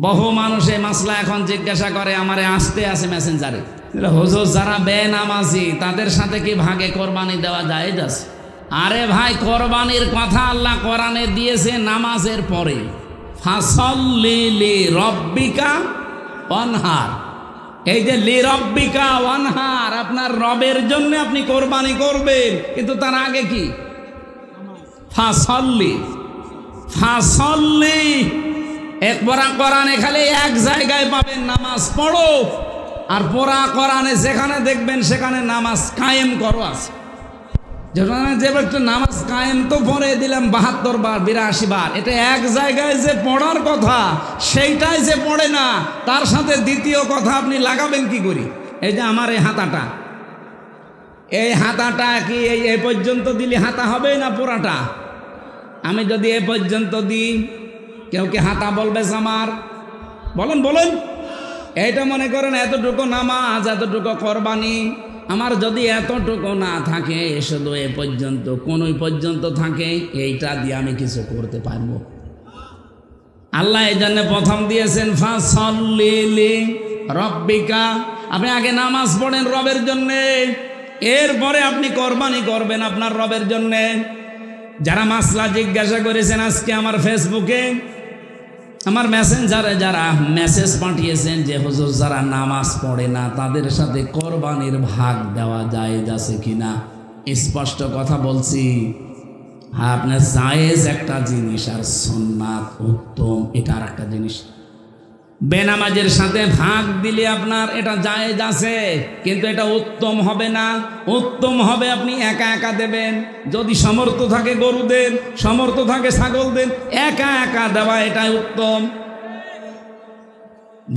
বহু মানুষ এই মাসলা এখন জিজ্ঞাসা করে আমারে আসতে আছে মেসেঞ্জারে, হুজুর যারা বেনামাজি তাদের সাথে কি ভাগে কোরবানি দেওয়া যায়? আরে ভাই, কোরবানির কথা আল্লাহ কোরআনে দিয়েছে নামাজের পরে, ফাসল্লি লিরব্বিকা ওয়ানহার। এই যে লিরব্বিকা ওয়ানহার, আপনার রবের জন্য আপনি কোরবানি করবেন, কিন্তু তার আগে কি? ফাসল্লি। ফাসল্লি একবার কোরআনে খালি এক জায়গায় পাবেন নামাজ পড়ো, আর পুরা কোরআনে যেখানে দেখবেন সেখানে নামাজ কায়েম করো আছে। যে একটু নামাজ কায়েম তো পড়ে দিলাম 72 বার 82 বার, এটা এক জায়গায় যে পড়ার কথা সেইটাই যে পড়ে না, তার সাথে দ্বিতীয় কথা আপনি লাগাবেন কি করি? এই যে আমার এই হাতাটা, এই হাতাটা কি এই পর্যন্ত দিলে হাতা হবে না পুরাটা? আমি যদি এ পর্যন্ত দিই, কেউ কি হাতা বলবে আমার? বলেন বলেন। এইটা মনে করেন এতটুকু নামাজ, এতটুকু কোরবানি। আমার যদি এতটুকু না থাকে, শুধু এ পর্যন্ত, কোন পর্যন্ত থাকে, এইটা দিয়ে আমি কিছু করতে পারবো? আল্লাহ এই জন্য প্রথম দিয়েছেন ফাসল্লি লিরব্বিকা। আপনি আগে নামাজ পড়েন রবের জন্যে, এরপরে আপনি কোরবানি করবেন আপনার রবের জন্যে। যারা মাসলা জিজ্ঞাসা করেছেন আজকে আমার ফেসবুকে, আমার মেসেঞ্জারে যারা মেসেজ পাঠিয়েছেন যে হুজুর যারা নামাজ পড়ে না তাদের সাথে কোরবানির ভাগ দেওয়া জায়েজ আছে কিনা, স্পষ্ট কথা বলছি, আপনার জায়েজ একটা জিনিস আর সুন্নাত উত্তম এটা আর একটা জিনিস। বেনামাজের সাথে ভাগ দিলে আপনার এটা জায়েজ আছে, কিন্তু এটা উত্তম হবে না। উত্তম হবে আপনি একা একা দেবেন, যদি সমর্থ থাকে গরু দেন, সমর্থ থাকে ছাগল দেন, একা একা দেওয়া এটাই উত্তম।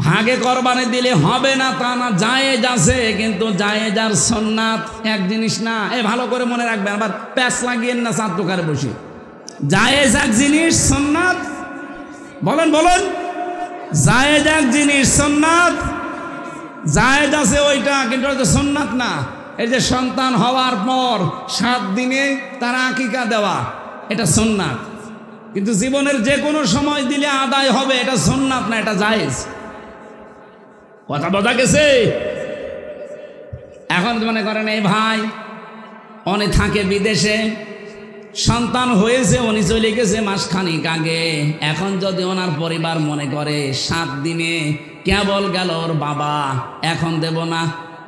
ভাগে কোরবানি দিলে হবে না তা না, জায়েজ আছে, কিন্তু জায়েজ আর সুন্নাত এক জিনিস না। ভালো করে মনে রাখবেন, আবার প্যাচ লাগিয়েন না চার দোকানে বসে। জায়েজ এক জিনিস, সুন্নাত বলেন বলেন। জায়েজ এক জিনিস, সুন্নাত জায়েজ আছে ওইটা, কিন্তু ওটা সুন্নাত না। এই যে সন্তান হওয়ার পর 7 দিনে তার আকিকা দেওয়া, এটা সুন্নাত, কিন্তু জীবনের যে কোনো সময় দিলে আদায় হবে, এটা সুন্নাত না, এটা জায়েজ। কথা বোঝা গেছে? এখন মনে করেন এই ভাই উনি থাকে বিদেশে, সন্তান হয়েছে, উনি চলে গেছে মাসখানিক আগে। এখন যদি ওনার পরিবার মনে করে 7 দিনে কেবল গেল ওর বাবা, এখন দেব না,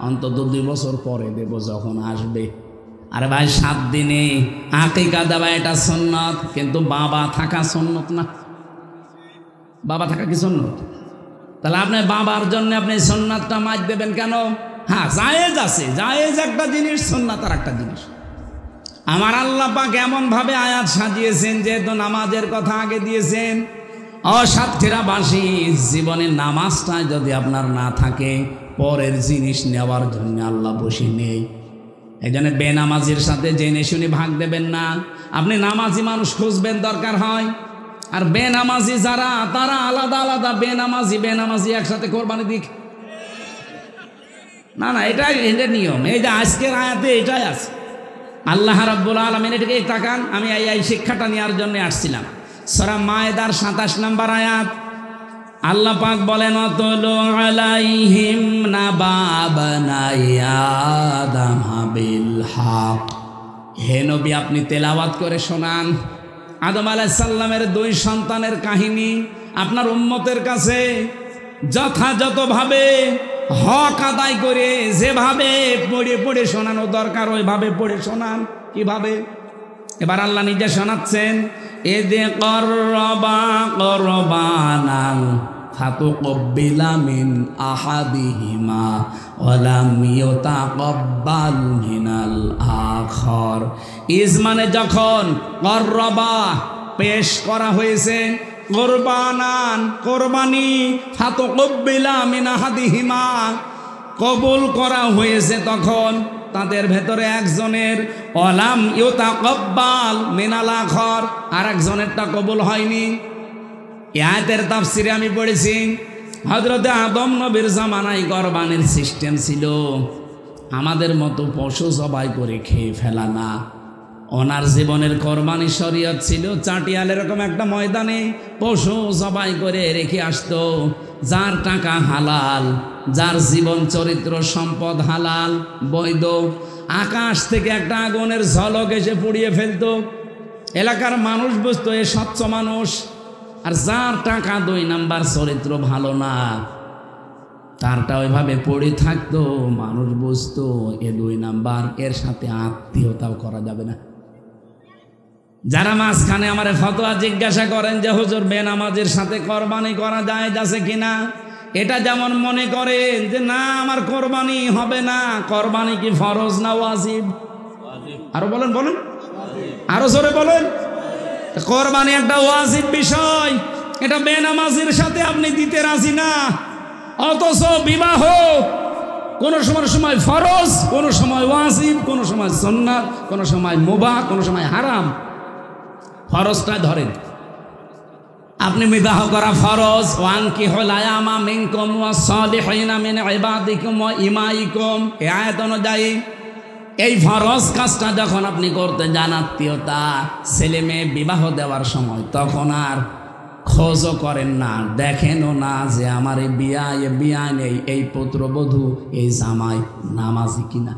অন্তত 2 বছর পরে দেব যখন আসবে। আরে ভাই 7 দিনে আকিকা দেওয়া এটা সুন্নত, কিন্তু বাবা থাকা সুন্নত না। বাবা থাকা কি সুন্নত? তাহলে আপনি বাবার জন্য আপনি সুন্নাতটা মাজ দেবেন কেন? হ্যাঁ, জায়েজ আছে, জায়েজ একটা জিনিস, সুন্নাত আর একটা জিনিস। আমার আল্লাহ পাক এমন ভাবে আয়াত সাজিয়েছেন, যেহেতু নামাজের কথা আগে দিয়েছেন, অসাতক্ষীরাবাসী জীবনে নামাজটা যদি আপনার না থাকে, পরের জিনিস নেওয়ার জন্য আল্লাহ বসে নেই। এই জন্য বেনামাজির সাথে জেনে শুনে ভাগ দেবেন না। আপনি নামাজি মানুষ খুঁজবেন দরকার হয়, আর বেনামাজি যারা তারা আলাদা আলাদা। বেনামাজি একসাথে কোরবানি দিক না, না, এটাই এদের নিয়ম। এই যে আজকের আয়াতে এটাই আছে। আল্লাহ রাব্বুল আলামিন এটাকে তাকান, আমি এই শিক্ষাটা নেওয়ার জন্য আসছিলাম। সূরা মায়েদার 27 নম্বর আয়াত, আল্লাহ পাক বলেন অতলু আলাইহিম নাবা বানাই আদম বিল হক। হে নবী, আপনি তেলাওয়াত করে শোনান আদম আলাইহিস সালামের 2 সন্তানের কাহিনী আপনার উম্মতের কাছে যথাযথভাবে হক আদায় করে, যেভাবে পড়ে পড়ে শোনানো দরকার ওইভাবে পড়ে শোনান। কিভাবে? এবার আল্লাহ নিজে শোনাচ্ছেন, এদে করবা করবানান ফাতুকবিলা মিন আহাদিহিমা ওয়ালাম ইউতাকাব্বাল মিনাল আখর। মানে যখন করবা পেশ করা হয়েছে, কোরবানান কোরবানি, ফাতুকবিলা মিন আহাদিহিমা কবুল করা হয়েছে, তখন তাদের ভেতরে একজনের ওয়ালাম ইউতাকাব্বাল মিনাল আখর, আর একজনেরটা কবুল হয়নি। এই আয়াতের তাফসিরে আমি পড়েছি, হযরতে আদম নবীর জামানায় কোরবানির সিস্টেম ছিল আমাদের মতো পশু জবাই করে খেয়ে ফেলা না। ওনার জীবনের কোরবানি শরীয়ত ছিল চাটিয়াল এরকম একটা ময়দানে পশু জবাই করে রেখে আসতো। যার টাকা হালাল, যার জীবন চরিত্র সম্পদ হালাল বৈধ, আকাশ থেকে একটা আগুনের ঝলক এসে পুড়িয়ে ফেলতো। এলাকার মানুষ বুঝতো এ স্বচ্ছ মানুষ। আর যার টাকা 2 নাম্বার চরিত্র ভালো না, তারটা ওইভাবে পড়ে থাকতো, মানুষ বুঝতো এ 2 নাম্বার, এর সাথে আত্মীয়তাও করা যাবে না। যারা মাঝখানে আমার ফতোয়া জিজ্ঞাসা করেন যে হুজুর বেনামাজের সাথে কোরবানি করা যায় যাচ্ছে কিনা, এটা যেমন মনে করেন যে না আমার কোরবানি হবে না। কোরবানি কি ফরজ না ওয়াজিব? আরো বলেন বলেন, আরো জোরে বলেন। কোরবানি একটা ওয়াজিব বিষয়, এটা বেনামাজির সাথে আপনি দিতে রাজি না। অথচ বিবাহ কোন সময় ফরজ, কোন সময় ওয়াজিব, কোন সময় সুন্নাত, কোন সময় মুবাহ, কোন সময় হারাম। ফরজটা ধরেন, আপনি বিবাহ করা ফরজ। ওয়ানকিহুল আয়ামা মিনকুম ওয়াস-সালিহিনা মিন ইবাদিকুম ওয়া ইমাইকুম, এই আয়াত অনুযায়ী এই ফরজ কাজটা যখন আপনি করতে যান, আত্মীয়তা, ছেলে মেয়ে বিবাহ দেওয়ার সময়, তখন আর খোঁজও করেন না, দেখেনও না যে আমার এই বিয়া নেই, এই পুত্রবধূ, এই জামাই নামাজি কিনা।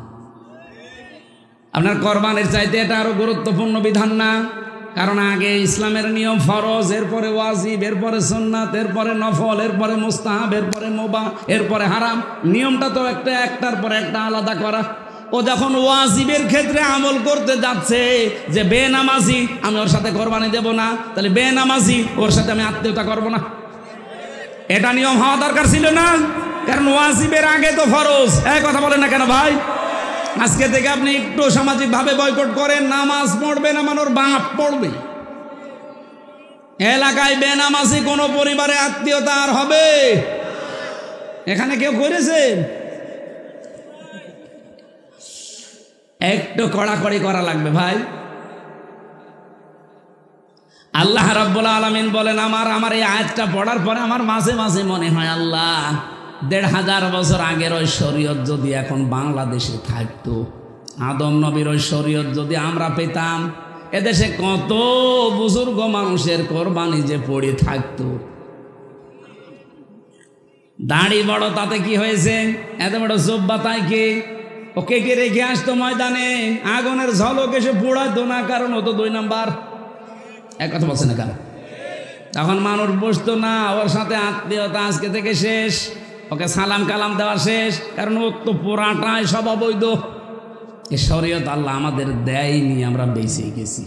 আপনার কোরবানির চাইতে এটা আরো গুরুত্বপূর্ণ বিধান না? কারণ আগে ইসলামের নিয়ম ফরজ, এরপরে ওয়াজিব, এরপরে সুন্নাত, এরপরে নফল, এরপরে মুস্তাহাব, এরপরে মুবাহ, এরপরে হারাম। নিয়মটা তো একটার পর একটা আলাদা করা। ও যখন ওয়াজিবের ক্ষেত্রে আমল করতে যাচ্ছে যে বেনামাজি, আমি ওর সাথে কোরবানি দেব না, তাহলে বেনামাজি ওর সাথে আমি আত্মীয়তা করব না। এটা নিয়ম হওয়া দরকার ছিল না? কারণ ওয়াজিবের আগে তো ফরজ। এক কথা বলেন না কেন ভাই? আজকে থেকে আপনি একটু সামাজিকভাবে বয়কট করেন, নামাজ পড়বে না, মানে ওর বাপ পড়বে। এলাকায় বেনামাজি কোনো পরিবারে আত্মীয়তা আর হবে? এখানে কেউ করেছেন? একটু কড়াকড়ি করা লাগবে ভাই। আল্লাহ রাব্বুল আলামিন বলেন, আমার এই আয়াতটা পড়ার পরে আমার মাঝে মাঝে মনে হয় আল্লাহ ১৫০০ বছর আগের ওই শরীয়ত যদি এখন বাংলাদেশে থাকতো, আদম নবীর ওই শরীয়ত যদি আমরা পেতাম, এদেশে কত বুজুর্গ মানুষের কোরবানি যে পড়ে থাকতো। দাড়ি বড় তাতে কি হয়েছে? এত বড় জব্বা তাই কি? ওকে কে রেখে আসতো ময়দানে, আগুনের ঝলক এসে পোড়াতো না, কারণ ও তো 2 নাম্বার। এক কথা বলছে না কেন? তখন মানুষ বসতো না, ওর সাথে আত্মীয়তা আজকে থেকে শেষ, ওকে সালাম কালাম দেওয়া শেষ, কারণ ওর তো পোড়াটাই সব অবৈধ। এ শরীয়ত আল্লাহ আমাদের দেয়নি, আমরা বেঁচে গেছি।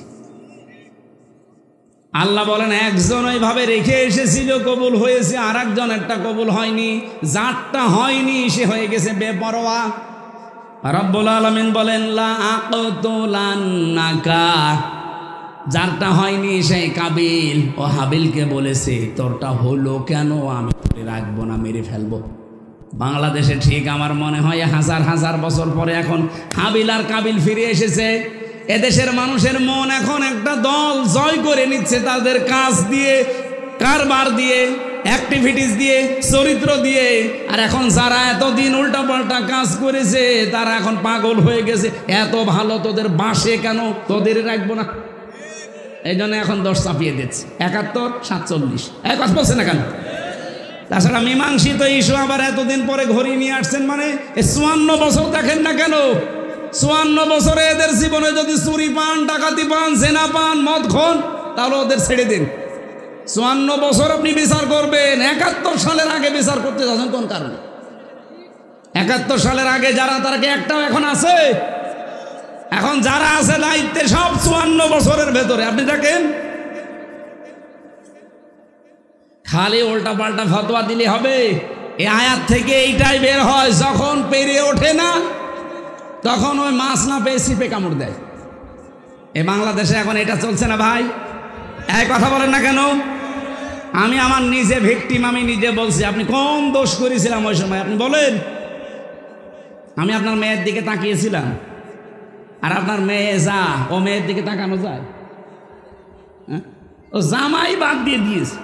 আল্লাহ বলেন একজন ওইভাবে রেখে এসেছিল, কবুল হয়েছে, আর একজনেরটা কবুল হয়নি। যারটা হয়নি সে হয়ে গেছে বেপরোয়া। রব্বুল আলামিন বলেন লা আকাতুলান্নাকা, যারটা হয়নি সেই কাবিল ও হাবিলকে বলেছে তোরটা হলো কেন, আমি তোরে রাখবো না, মেরে ফেলবো। বাংলাদেশে ঠিক আমার মনে হয় 1000 বছর পরে এখন হাবিল আর কাবিল ফিরে এসেছে। এদেশের মানুষের মন এখন একটা দল জয় করে নিচ্ছে, তাদের কাজ দিয়ে, কারবার দিয়ে, অ্যাক্টিভিটিস দিয়ে, চরিত্র দিয়ে। আর এখন যারা এতদিন উল্টাপাল্টা কাজ করেছে তারা এখন পাগল হয়ে গেছে, এত ভালো তোদের বাসে কেন, তোদের রাখবো না। এই জন্য এখন 10 চাপিয়ে দিচ্ছে, 71, 47। এক কথা বলছে না কেন? তাছাড়া মীমাংসিত ইস্যু আবার এতদিন পরে ঘড়ি নিয়ে আসছেন, মানে 54 বছর দেখেন না কেন? 54 বছরে এদের জীবনে যদি চুরি পান, ডাকাতি পান, জেনা পান, মদ খান, তাহলে ওদের ছেড়ে দিন। 54 বছর আপনি বিচার করবেন, 71 সালের আগে বিচার করতে যাচ্ছেন কোন কারণে? 71 সালের আগে যারা, তারা কি একটাও এখন আছে? এখন যারা আছে দায়িত্বে সব 54 বছরের ভেতরে। আপনি দেখেন, খালি উল্টা পাল্টা ফতোয়া দিলে হবে? এই আয়াত থেকে এইটাই বের হয়, যখন পেরে ওঠে না তখন ওই মাছ না পেয়ে ছিপে কামড় দেয়। এই বাংলাদেশে এখন এটা চলছে না ভাই? এক কথা বলেন না কেন? আমি আমার নিজে ভিকটিম, আমি নিজে বলছি। আপনি কম দোষ করেছিলাম ওই সময়? আপনি বলেন। আমি আপনার মেয়ের দিকে তাকিয়েছিলাম, আর আপনার মেয়ে যা, ও মেয়ের দিকে তাকানো যায়? ও জামাই বাদ দিয়ে দিয়েছে,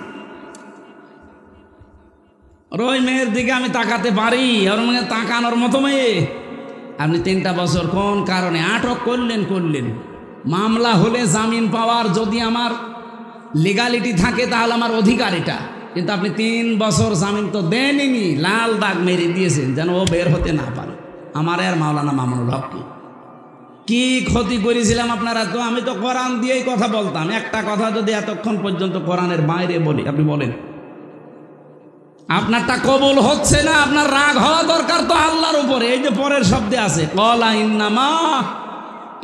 ওই মেয়ের দিকে আমি তাকাতে পারি, ওর মানে তাকানোর মতো মেয়ে। আপনি 3টা বছর কোন কারণে আটক করলেন? মামলা হলে জামিন পাওয়ার যদি আমার লিগালিটি থাকে তাহলে আমার অধিকার এটা, কিন্তু আপনি 3 বছর জামিন তো দেননি, লাল দাগ মেরে দিয়েছেন যেন ও বের হতে না পারে। আমার আর মাওলানা মামুনুল হক কি ক্ষতি করেছিলাম আপনারা? তো আমি তো কোরআন দিয়েই কথা বলতাম, একটা কথা যদি এতক্ষণ পর্যন্ত কোরআনের বাইরে বলি, আপনি বলেন আপনারটা কবুল হচ্ছে না, আপনার রাগ হওয়া দরকার তো আল্লাহর উপরে। এই যে পরের শব্দে আছে কলা ইন্নামা,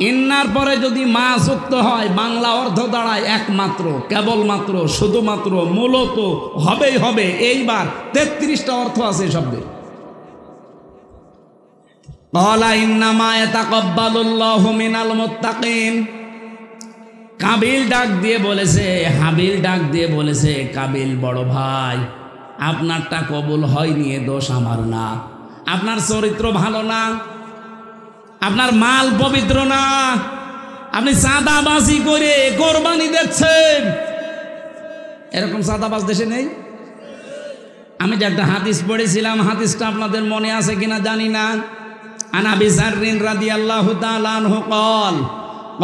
ইন্নার পরে যদি মা যুক্ত হয় বাংলা অর্থ দাঁড়ায় একমাত্র, কেবলমাত্র, শুধুমাত্র, মূলত, হবেই হবে। এইবার 33টা অর্থ আছে শব্দের। কলা ইন্নামা ইয়াতাকাব্বালুল্লাহু মিনাল মুত্তাকিন। কাবিল ডাক দিয়ে বলেছে, হাবিল ডাক দিয়ে বলেছে, কাবিল বড় ভাই আপনারটা কবুল হয়নি, এ দোষ আমার না, আপনার চরিত্র ভালো না, আপনার মাল পবিত্র না, আপনি চাঁদাবাজি করে কোরবানি দিচ্ছেন। এরকম চাঁদাবাজ দেশে নেই। আমি যে একটা হাদিস পড়েছিলাম, হাদিসটা আপনাদের মনে আছে কিনা জানি না। আন আবি যাররিন রাদিয়াল্লাহু তাআলা আনহু قال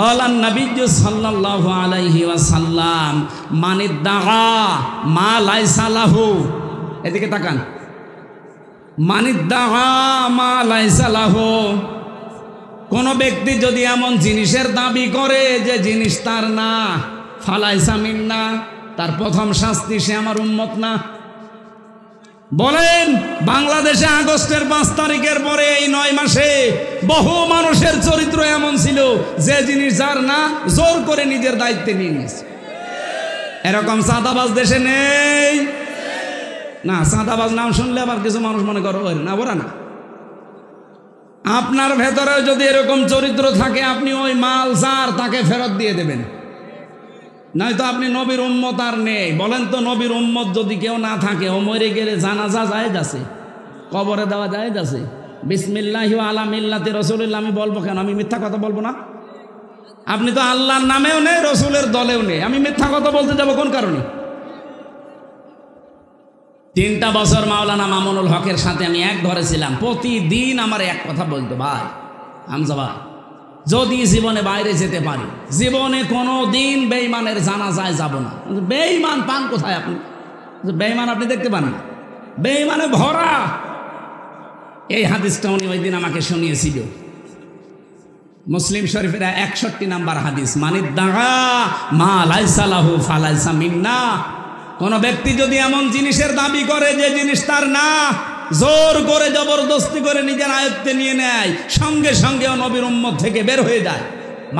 قال النبي صلى الله عليه وسلم من ادعى ما ليس له, এদিকে তাকান, মান ইদ্দাআ মা লাইসা লাহু, কোন ব্যক্তি যদি এমন জিনিসের দাবি করে যে জিনিস তার না, ফালাইসা মিন্না, তার প্রথম শাস্তি সে আমার উম্মত না। বলেন বাংলাদেশে আগস্টের 5 তারিখের পরে এই 9 মাসে বহু মানুষের চরিত্র এমন ছিল যে জিনিস যার না জোর করে নিজের দায়িত্বে নিয়ে নিয়েছে। এরকম চাঁদাবাজ দেশে নেই না। চাঁদাবাজ নাম শুনলে আবার কিছু মানুষ মনে করো না, ওরা না। আপনার ভেতরে যদি এরকম চরিত্র থাকে আপনি ওই মাল যার তাকে ফেরত দিয়ে দেবেন, নয়তো আপনি নবীর উম্মত আর নেই। বলেন তো নবীর উম্মত যদি কেউ না থাকে, ও মরে গেলে জানাজা জায়েজ আছে, কবরে দেওয়া জায়েজ আছে, বিসমিল্লাহি ওয়া আলা মিল্লাতি রাসূলিল্লাহ আমি বলবো কেন? আমি মিথ্যা কথা বলবো না? আপনি তো আল্লাহর নামেও নেই, রসুলের দলেও নেই, আমি মিথ্যা কথা বলতে যাব কোন কারণে? 3টা বছর মাওলানা মামুনুল হকের সাথে আমি এক ঘরে ছিলাম। প্রতিদিন আমার এক কথা বলতো, ভাই হামজা ভাই, যদি জীবনে বাইরে যেতে পারি, জীবনে কোনো দিন বেঈমানের জানাজায় যাব না। বেঈমান পান কোথায় আপনি? বেঈমান আপনি দেখতে পান না, বেঈমানে ভরা। এই হাদিসটা উনি ওই দিন আমাকে শুনিয়েছিল, মুসলিম শরীফের 61 নম্বর হাদিস, মানিদ্দাআ মা লাইসা লাহু ফালাইসা মিন্না। কোন ব্যক্তি যদি এমন জিনিসের দাবি করে যে জিনিস তার না, জোর করে জবরদস্তি করে নিজের আয়ত্তে নিয়ে নেয়, সঙ্গে সঙ্গে নবীর উম্মত থেকে বের হয়ে যায়।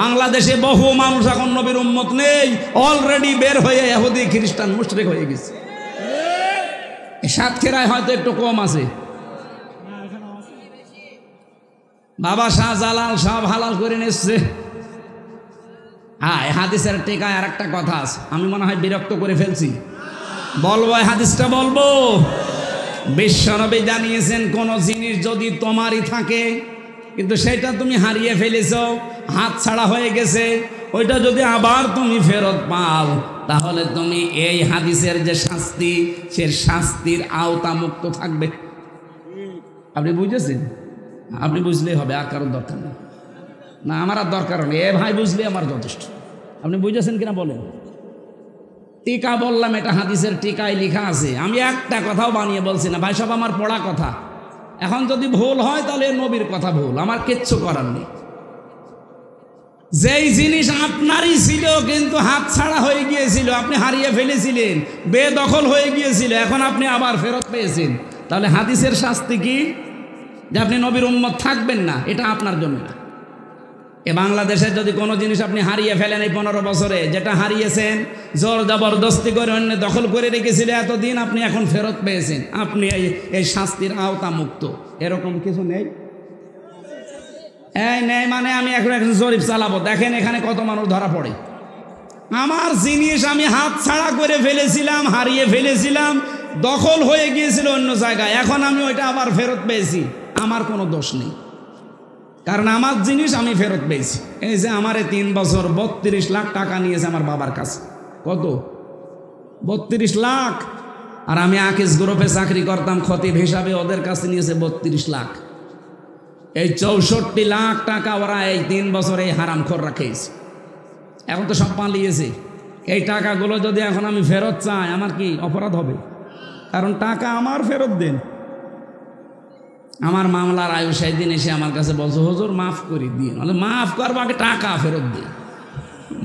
বাংলাদেশে বহু মানুষ এখন নবীর উম্মত নেই, অলরেডি বের হয়ে ইহুদি খ্রিস্টান মুশরিক হয়ে গেছে। সাতক্ষীরায় হয়তো একটু কম আছে। বাবা শাহজালাল সব হালাল করে নিচ্ছে। হ্যাঁ, হাদিসের টেকায় আর একটা কথা আছে, আমি মনে হয় বিরক্ত করে ফেলছি, বলবো হাদিসটা বলবো। বিশ্বনবী জানিয়েছেন, কোন জিনিস যদি তোমারই থাকে কিন্তু সেটা তুমি হারিয়ে ফেলেছ, হাত ছাড়া হয়ে গেছে, ওইটা যদি আবার তুমি ফেরত পাও তাহলে তুমি এই হাদিসের যে শাস্তি, সে শাস্তির আওতা মুক্ত থাকবে। আপনি বুঝেছেন? আপনি বুঝলেই হবে, আর কারোর দরকার নেই। না, আমার আর দরকার নেই, এ ভাই বুঝলে আমার যথেষ্ট। আপনি বুঝেছেন কিনা বলেন? টিকা বললাম, এটা হাদিসের টিকায় লেখা আছে, আমি একটা কথাও বানিয়ে বলছি না ভাই, সব আমার পড়া কথা। এখন যদি ভুল হয় তাহলে নবীর কথা ভুল, আমার কিচ্ছু করার নেই। যেই জিনিস আপনারই ছিল কিন্তু হাত ছাড়া হয়ে গিয়েছিল, আপনি হারিয়ে ফেলেছিলেন, বেদখল হয়ে গিয়েছিল, এখন আপনি আবার ফেরত পেয়েছেন, তাহলে হাদিসের শাস্তি কি? যে আপনি নবীর উম্মত থাকবেন না, এটা আপনার জন্য না। এ বাংলাদেশের যদি কোনো জিনিস আপনি হারিয়ে ফেলেন এই 15 বছরে, যেটা হারিয়েছেন জোর জবরদস্তি করে অন্য দখল করে রেখেছিল এতদিন, আপনি এখন ফেরত পেয়েছেন, আপনি এই শাস্তির আওতা মুক্ত। এরকম কিছু নেই। এই নেই মানে আমি এখন জরিপ চালাবো, দেখেন এখানে কত মানুষ ধরা পড়ে। আমার জিনিস আমি হাত ছাড়া করে ফেলেছিলাম, হারিয়ে ফেলেছিলাম, দখল হয়ে গিয়েছিল অন্য জায়গায়, এখন আমি ওইটা আবার ফেরত পেয়েছি, আমার কোনো দোষ নেই, কারণ আমার জিনিস আমি ফেরত পেয়েছি। এই যে আমারে 3 বছর 32 লাখ টাকা নিয়েছে আমার বাবার কাছে। কত? 32 লাখ। আর আমি আকিস গ্রুপে চাকরি করতাম খতিব হিসাবে, ওদের কাছে নিয়েছে 32 লাখ। এই 64 লাখ টাকা ওরা এই 3 বছরে হারামখোররা খেয়েছে। এখন তো সব পালিয়েছে। এই টাকাগুলো যদি এখন আমি ফেরত চাই, আমার কি অপরাধ হবে? কারণ টাকা আমার, ফেরত দেন। আমার মামলার আয়ু সেই দিন এসে আমার কাছে বলছে, হুজুর মাফ করে দিন। মাফ করবো, আগে টাকা ফেরত দিন।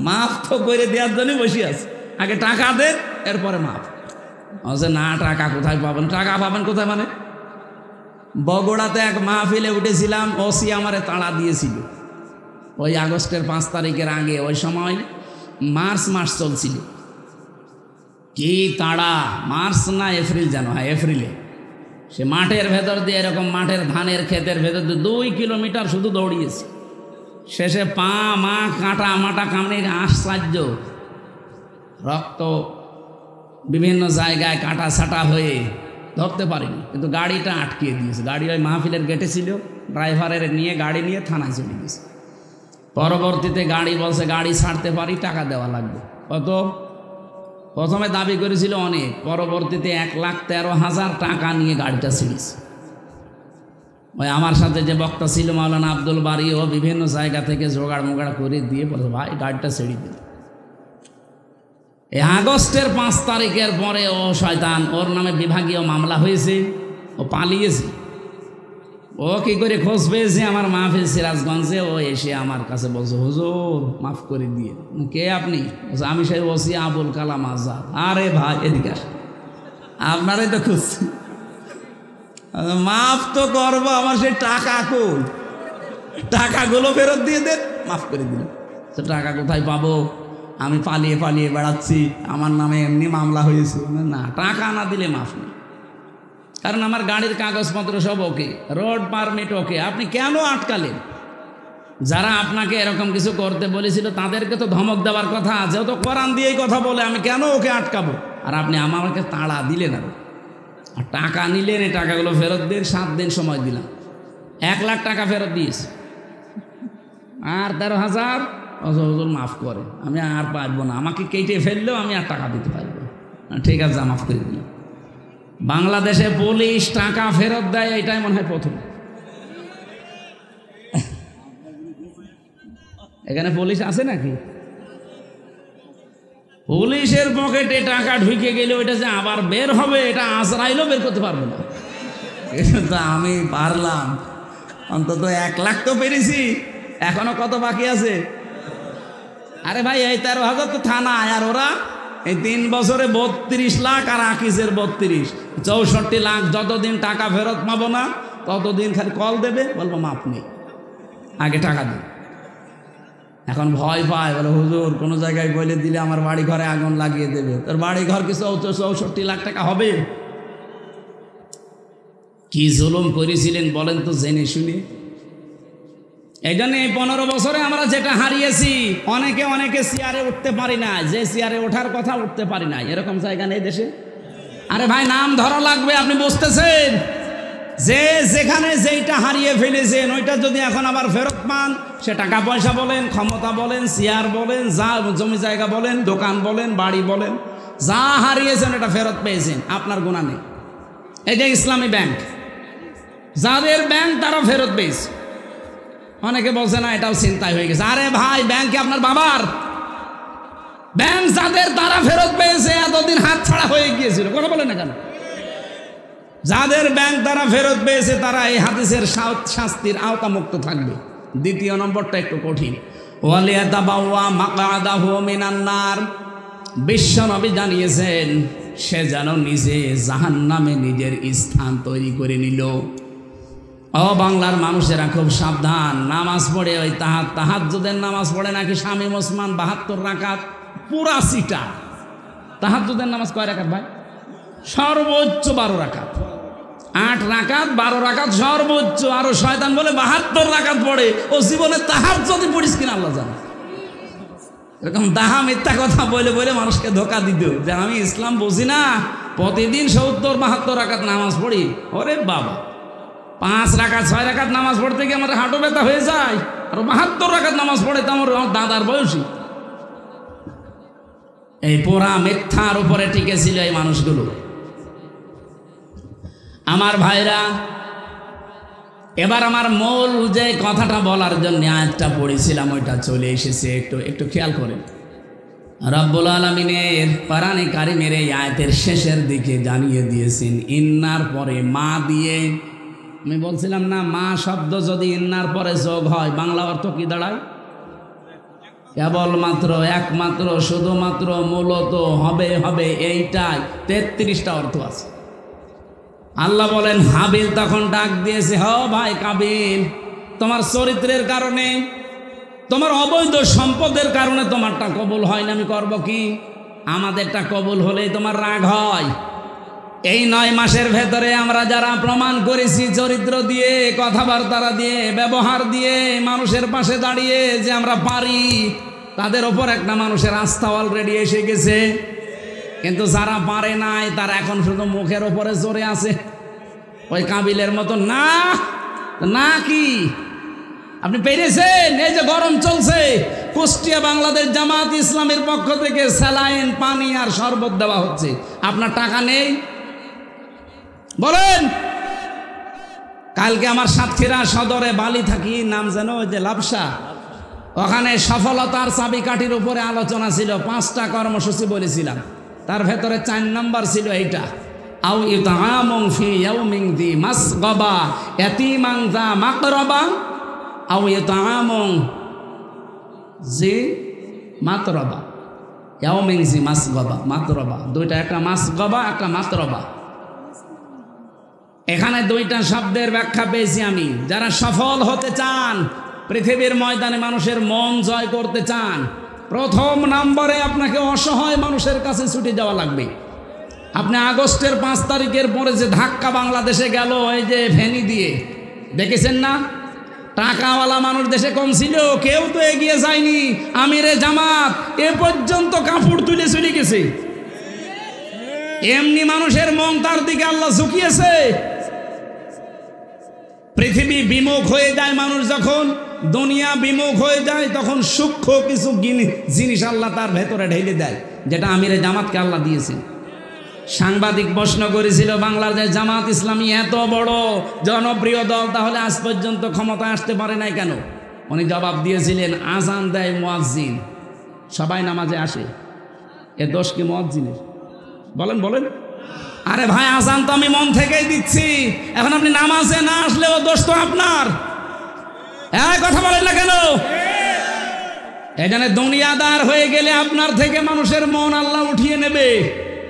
মাফ তো করে দেওয়ার জন্যই বসে আছে, আগে টাকা দেন, এরপরে মাফ। বলছে না, টাকা কোথায় পাবেন? টাকা পাবেন কোথায় মানে? বগুড়াতে এক মাহফিলে উঠেছিলাম, ওসি আমারে তাড়া দিয়েছিল ওই আগস্টের 5 তারিখের আগে। ওই সময় মার্চ মাস চলছিল। কি তাড়া! মার্চ না এপ্রিল যেন, হ্যাঁ এপ্রিলে। সে মাঠের ভেতর দিয়ে, এরকম মাঠের ধানের ক্ষেতের ভেতর দিয়ে 2 কিলোমিটার শুধু দৌড়িয়েছে। শেষে পা মা কাঁটা মাটা কামড়ে আশ্চর্য, রক্ত বিভিন্ন জায়গায় কাটা ছাটা হয়ে ধরতে পারিনি, কিন্তু গাড়িটা আটকিয়ে দিয়েছে। গাড়ি ওই মাহফিলের গেটে ছিল, ড্রাইভারের নিয়ে গাড়ি নিয়ে থানায় চলে গেছে। পরবর্তীতে গাড়ি বলছে গাড়ি ছাড়তে পারি, টাকা দেওয়া লাগবে। কত? প্রথমে দাবি করেছিল অনেক, পরবর্তীতে 1,13,000 টাকা নিয়ে গাড়িটা ছেড়েছে। ওই আমার সাথে যে বক্তা ছিল মাওলানা আব্দুল বারী, ও বিভিন্ন জায়গা থেকে জোগাড় মোগাড় করে দিয়ে বলছে ভাই গাড়িটা ছেড়ে দিন। এই আগস্টের 5 তারিখের পরে ও শয়তান, ওর নামে বিভাগীয় মামলা হয়েছে, ও পালিয়েছে। ও কি করে খোঁজ পেয়েছে আমার মাহফিল সিরাজগঞ্জে, ও এসে আমার কাছে বলছে হুজুর মাফ করে দিয়ে। কে আপনি? আমি সেই ওসি আবুল কালাম আজাদ। আরে ভাই এদিকে আসেন, আপনারাই তো খুঁজছি। মাফ তো করবো, আমার সেই টাকা কই? টাকাগুলো ফেরত দিয়ে দেন। মাফ করে দিলেন। তো টাকা কোথায় পাবো? আমি পালিয়ে পালিয়ে বেড়াচ্ছি, আমার নামে এমনি মামলা হয়েছে। না, টাকা না দিলে মাফ নেই। কারণ আমার গাড়ির কাগজপত্র সব ওকে, রোড পারমিট ওকে। আপনি কেন আটকালেন? যারা আপনাকে এরকম কিছু করতে বলেছিল তাদেরকে তো ধমক দেওয়ার কথা, যেহেতু কোরআন দিয়েই কথা বলে, আমি কেন ওকে আটকাবো? আর আপনি আমাকে তাড়া দিলেন আর টাকা নিলেন। এই টাকাগুলো ফেরত দিন, 7 দিন সময় দিলাম, 1 লাখ টাকা ফেরত দিয়েছে। আর 13,000 হুজুর মাফ করে, আমি আর পারবো না, আমাকে কেটে ফেললেও আমি আর টাকা দিতে পারবো না। ঠিক আছে, মাফ করে দিলাম। বাংলাদেশে পুলিশ টাকা ফেরত দেয়, এটাই মনে হয় প্রথম। এখানে পুলিশ আছে নাকি? পুলিশের পকেটে টাকা ঢুকে গেলে ওইটা যে আবার বের হবে, এটা আজরাইলও বের করতে পারবে না। কিন্তু আমি পারলাম, অন্তত 1 লাখ তো পেরেছি। এখনো কত বাকি আছে? আরে ভাই এই 13,000 তো থানায়, আর ওরা এই 3 বছরে 32 লাখ, আর আকিজের 32, 64 লাখ। যতদিন টাকা ফেরত পাবো না ততদিন খালি কল দেবে, বলবো মাপ নেই, আগে টাকা দিন। এখন ভয় পায়, বলে হুজুর কোনো জায়গায় বলে দিলে আমার বাড়ি ঘরে আগুন লাগিয়ে দেবে। তোর বাড়ি ঘর কি 64 লাখ টাকা হবে? কি জুলুম করেছিলেন বলেন তো জেনে শুনে। এই জন্য এই 15 বছরে আমরা যেটা হারিয়েছি, অনেকে চেয়ারে উঠতে পারি না, যে চেয়ারে ওঠার কথা উঠতে পারি না, এরকম জায়গা নেই দেশে। আরে ভাই নাম ধরা লাগবে, আপনি বুঝতেছেন? যে যেখানে যেইটা হারিয়ে ফেলেছেন ওইটা যদি এখন আবার ফেরত পান, সে টাকা পয়সা বলেন, ক্ষমতা বলেন, চেয়ার বলেন, যা জমি জায়গা বলেন, দোকান বলেন, বাড়ি বলেন, যা হারিয়েছেন এটা ফেরত পেয়েছেন, আপনার গুনাহ নেই। এই যে ইসলামী ব্যাংক, যাদের ব্যাংক তারা ফেরত পেয়েছে। অনেকে বলছে না এটাও চিন্তায় হয়ে গেছে। আরে ভাই ব্যাংকে আপনার বাবার ব্যাংক, যাদের তারা ফেরত পেয়েছে, এতদিন হাত ছাড়া হয়ে গিয়েছিল। কথা বলে না কেন? যাদের ব্যাংক তারা ফেরত পেয়েছে, তারা এই হাদিসের শাস্তির আওতামুক্ত থাকবে। 2 নম্বরটা একটু কঠিন। ওয়ালিয়াতাবাওয়া মাকআদাহু মিনান নার, বিশ্বনবী জানিয়েছেন সে যেন নিজে জাহান্নামে নিজের স্থান তৈরি করে নিল। ও বাংলার মানুষেরা খুব সাবধান। নামাজ পড়ে ওই তাহাজ্জুদের নামাজ পড়ে নাকি শামীম ওসমান 72 রাকাত, পুরা সিটা। তাহাজ্জুদের নামাজ কয় রাকাত ভাই? সর্বোচ্চ 12 রাকাত। 8 রাকাত, 12 রাকাত সর্বোচ্চ। আরো শয়তান বলে 72 রাকাত পড়ে। ও জীবনে তাহাজ্জুদ পড়িস কিনা আল্লাহ জানে। এরকম দাহা মিথ্যা কথা বলে বলে মানুষকে ধোকা দিত যে আমি ইসলাম বুঝি না, প্রতিদিন 70-72 রাকাত নামাজ পড়ি। ওরে বাবা, 5 রাকাত 6 রাকাত নামাজ পড়তে গিয়ে আমার হাঁটু ব্যথা হয়ে যায়, আর 72 রাকাত নামাজ পড়ে তো আমার দাদার বয়সী। এই পোড়া মিথ্যার উপরে টিকে ছিল এই মানুষগুলো। আমার ভাইরা, এবার আমার মূল যে কথাটা বলার জন্য আয়াতটা পড়েছিলাম ওইটা চলে এসেছে, একটু খেয়াল করেন। রব্বুল আলামিনের কোরআনে কারিমের এই আয়াতের শেষের দিকে জানিয়ে দিয়েছেন ইন্নার পরে মা দিয়ে। আমি বলছিলাম না, মা শব্দ যদি ইন্নার পরে যোগ হয় বাংলা অর্থ কি দাঁড়ায়? কেবলমাত্র, একমাত্র, শুধুমাত্র, মূলত, হবে, হবে, এইটাই 33টা অর্থ আছে। আল্লাহ বলেন হাবিল তখন ডাক দিয়েছে, হ ভাই কাবিল, তোমার চরিত্রের কারণে, তোমার অবৈধ সম্পদের কারণে তোমারটা কবুল হয় না, আমি করব কি? আমাদেরটা কবুল হলেই তোমার রাগ হয়। এই 9 মাসের ভেতরে আমরা যারা প্রমাণ করেছি চরিত্র দিয়ে, কথাবার্তা দিয়ে, ব্যবহার দিয়ে, মানুষের পাশে দাঁড়িয়ে যে আমরা পারি, তাদের ওপর একটা মানুষের আস্থা অলরেডি এসে গেছে। কিন্তু যারা পারে নাই তারা এখন শুধু মুখের ওপরে জোরে আছে, ওই কাবিলের মতো না। না কি আপনি পেরেছেন? এই যে গরম চলছে, কুষ্টিয়া বাংলাদেশ জামাত ইসলামের পক্ষ থেকে স্যালাইন, পানি আর শরবত দেওয়া হচ্ছে, আপনার টাকা নেই? বলেন। কালকে আমার সাতক্ষীরা সদরে বালি থাকি, নাম যেন ওই যে লাবসা, ওখানে সফলতার চাবিকাঠির উপরে আলোচনা ছিল। 5টা কর্মসূচি বলেছিলাম, তার ভেতরে 4 নম্বর ছিল এইটা, আও ইতআমুন ফি ইয়াউমিন যি মাসগাবা ইয়াতীমান যা মাকরাবা আও ইতআমুন জি মাতরাবা, ইয়াউমিন যি মাসগাবা, মাতরাবা, দুইটা, একটা মাসগাবা, একটা মাতরাবা। এখানে 2টা শব্দের ব্যাখ্যা পেয়েছি আমি। যারা সফল হতে চান, পৃথিবীর ময়দানে মানুষের মন জয় করতে চান, প্রথম নম্বরে আপনাকে অসহায় মানুষের কাছে ছুটে যাওয়া লাগবে। আপনি আগস্টের 5 তারিখের পরে যে ধাক্কা বাংলাদেশে গেল, এই যে ফেনী দিয়ে, দেখেছেন না? টাকাওয়ালা মানুষ দেশে কম ছিল, কেউ তো এগিয়ে যায়নি। আমিরে জামাত এ পর্যন্ত কাপড় তুলে চলে গেছে। এমনি মানুষের মন তার দিকে আল্লাহ ঝুঁকিয়েছে। পৃথিবী বিমুখ হয়ে যায় মানুষ, যখন দুনিয়া বিমুখ হয়ে যায় তখন সূক্ষ্ম কিছু জিনিস আল্লাহ তার ভেতরে ঢেলে দেয়, যেটা আমিরে জামাতকে আল্লাহ দিয়েছে। সাংবাদিক প্রশ্ন করেছিল, বাংলাদেশ জামাত ইসলামী এত বড় জনপ্রিয় দল, তাহলে আজ পর্যন্ত ক্ষমতা আসতে পারে নাই কেন? উনি জবাব দিয়েছিলেন, আজান দেয় মুয়াজ্জিন, সবাই নামাজে আসে, এ দোষ কি মুয়াজ্জিনের? বলেন বলেন। আরে ভাই, আজান তো আমি মন থেকেই দিচ্ছি, এখন আপনি নামাজে না আসলেও দোষ তো আপনার। কথা বলেন না কেন? এখানে দুনিয়াদার হয়ে গেলে আপনার থেকে মানুষের মন আল্লাহ উঠিয়ে নেবে,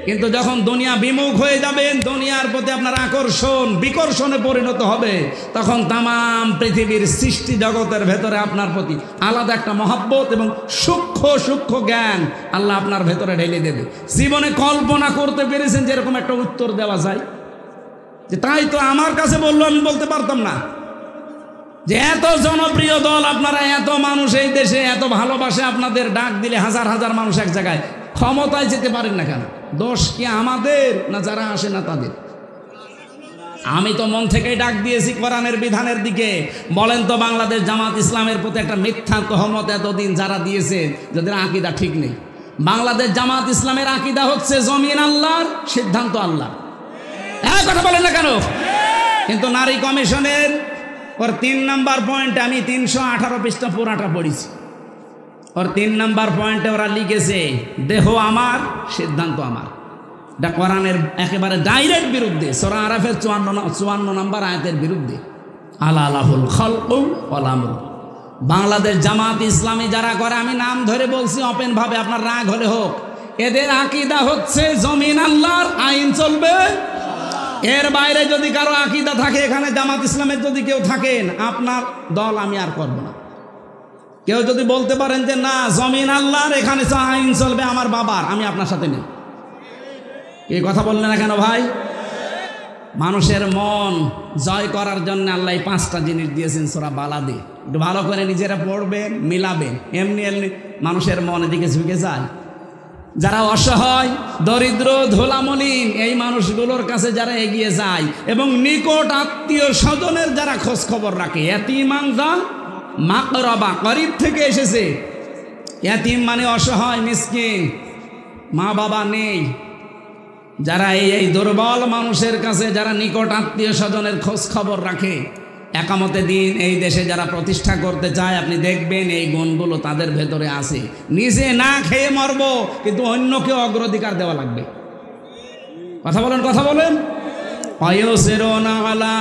কিন্তু যখন দুনিয়া বিমুখ হয়ে যাবেন, দুনিয়ার প্রতি আপনার আকর্ষণ বিকর্ষণে পরিণত হবে, তখন তামাম পৃথিবীর সৃষ্টি জগতের ভেতরে আপনার প্রতি আলাদা একটা মহব্বত এবং সূক্ষ্ম সূক্ষ্ম জ্ঞান আল্লাহ আপনার ভেতরে ঢেলে দেবে। জীবনে কল্পনা করতে পেরেছেন যেরকম একটা উত্তর দেওয়া যায়? যে তাই তো আমার কাছে বললো, আমি বলতে পারতাম না যে এত জনপ্রিয় দল আপনারা, এত মানুষ এই দেশে এত ভালোবাসে, আপনাদের ডাক দিলে হাজার হাজার মানুষ এক জায়গায়, ক্ষমতায় যেতে পারেন না কেন? দোষ কি আমাদের না যারা আসে না তাদের? আমি তো মন থেকেই ডাক দিয়েছি কোরআনের বিধানের দিকে। বলেন তো, বাংলাদেশ জামাত ইসলামের প্রতি একটা মিথ্যা তহমত এতদিন যারা দিয়েছে, যাদের আকীদা ঠিক নেই। বাংলাদেশ জামাত ইসলামের আকীদা হচ্ছে জমিন আল্লাহর, সিদ্ধান্ত আল্লাহ। কথা বলেন না কেন? কিন্তু নারী কমিশনের ওর 3 নম্বর পয়েন্টে, আমি 318 পৃষ্ঠা পুরাটা পড়েছি, ওর 3 নম্বর পয়েন্টে ওরা লিখেছে, দেহ আমার, সিদ্ধান্ত আমার। এটা কোরআনের একেবারে ডাইরেক্ট বিরুদ্ধে, সূরা আরাফের 54 নম্বর আয়াতের বিরুদ্ধে। আলা লাহুল খালকু ওয়াল আমরু। বাংলাদেশ জামাত ইসলামী যারা করে, আমি নাম ধরে বলছি ওপেন ভাবে, আপনার রাগ হলে হোক, এদের আকীদা হচ্ছে জমিন আল্লাহর, আইন চলবে। এর বাইরে যদি কারো আকীদা থাকে, এখানে জামাত ইসলামের যদি কেউ থাকেন, আপনার দল আমি আর করব না। কেউ যদি বলতে পারেন যে না জমিন আল্লাহর, এখানে আইন চলবে আমার বাবার, আমি আপনার সাথে নেই। এই কথা বললেন না কেন ভাই? মানুষের মন জয় করার জন্য আল্লাহ 5টা জিনিস দিয়েছেন সূরা বালাদে। একটু ভালো করে নিজেরা পড়বেন, মিলাবেন। এমনি এমনি মানুষের মন এদিকে ঝুঁকে যায়। যারা অসহায়, দরিদ্র, ধোলামলিন, এই মানুষগুলোর কাছে যারা এগিয়ে যায় এবং নিকট আত্মীয় স্বজনের যারা খোঁজ খবর রাখে, ইয়াতীমান যা মাকরাবা, গরীব থেকে এসেছে। ইয়াতীম মানে অসহায়, মিসকিন, মা বাবা নেই, যারা এই দুর্বল মানুষের কাছে যারা নিকট আত্মীয় স্বজনের খোঁজ খবর রাখে, একামতে দিন এই দেশে যারা প্রতিষ্ঠা করতে চায় আপনি দেখবেন এই গুণগুলো তাদের ভেতরে আছে। নিজে না খেয়ে মরবো, কিন্তু অন্যকে অগ্রাধিকার দেওয়া লাগবে। কথা বলেন, কথা বলেন। ওয়ায়ুসিরুনা আলা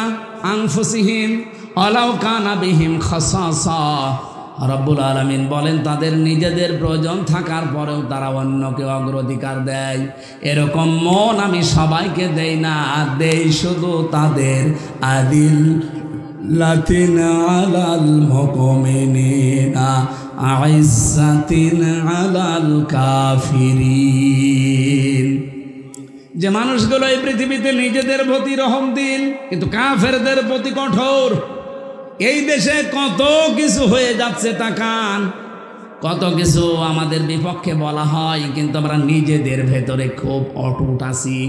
আনফুসিহিম ওয়ালাউ কানা বিহিম খাসাসা। রব্বুল আলামিন বলেন তাদের নিজেদের প্রয়োজন থাকার পরেও তারা অন্যকে অগ্রাধিকার দেয়। এরকম মন আমি সবাইকে দেই না, দেই শুধু তাদের আদিল লাতিন আলাল মুমিনিনা আইজ্জাতিন আলাল কাফিরিন। যে মানুষগুলো এই পৃথিবীতে নিজেদের প্রতি রহম দিন, কিন্তু কাফেরদের প্রতি কঠোর। এই দেশে কত কিছু হয়ে যাচ্ছে, তাকান, কত কিছু আমাদের বিপক্ষে বলা হয়, কিন্তু আমরা নিজেদের ভেতরে খুব অটুট আছি।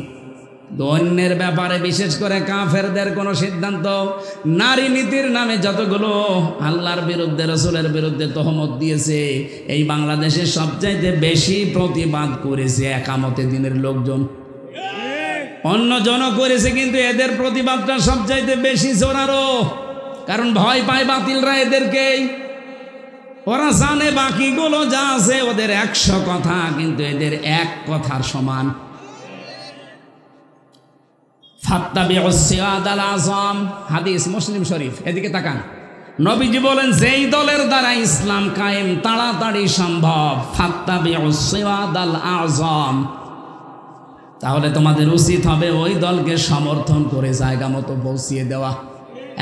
অন্যের ব্যাপারে বিশেষ করে কাফেরদের কোনো সিদ্ধান্ত, নারী নীতির নামে যতগুলো আল্লাহর বিরুদ্ধে রসুলের বিরুদ্ধে তহমত দিয়েছে, এই বাংলাদেশের সবচাইতে বেশি প্রতিবাদ করেছে একামতে দিনের লোকজন। অন্য জন করেছে, কিন্তু এদের প্রতিবাদটা সবচাইতে বেশি জোরালো, কারণ ভয় পায় বাতিলরা এদেরকেই। ওরা জানে বাকিগুলো যা আছে ওদের 100 কথা, কিন্তু এদের এক কথার সমান। ফাত্তাবিউস সিরাতাল আযম, হাদিস মুসলিম শরীফ। এদিকে তাকান, নবীজি বলেন যেই দলের দ্বারা ইসলাম কায়েম তাড়াতাড়ি সম্ভব, ফাত্তাবিউস সিরাতাল আযম, তাহলে তোমাদের উচিত হবে ওই দলকে সমর্থন করে জায়গা মতো পৌঁছিয়ে দেওয়া।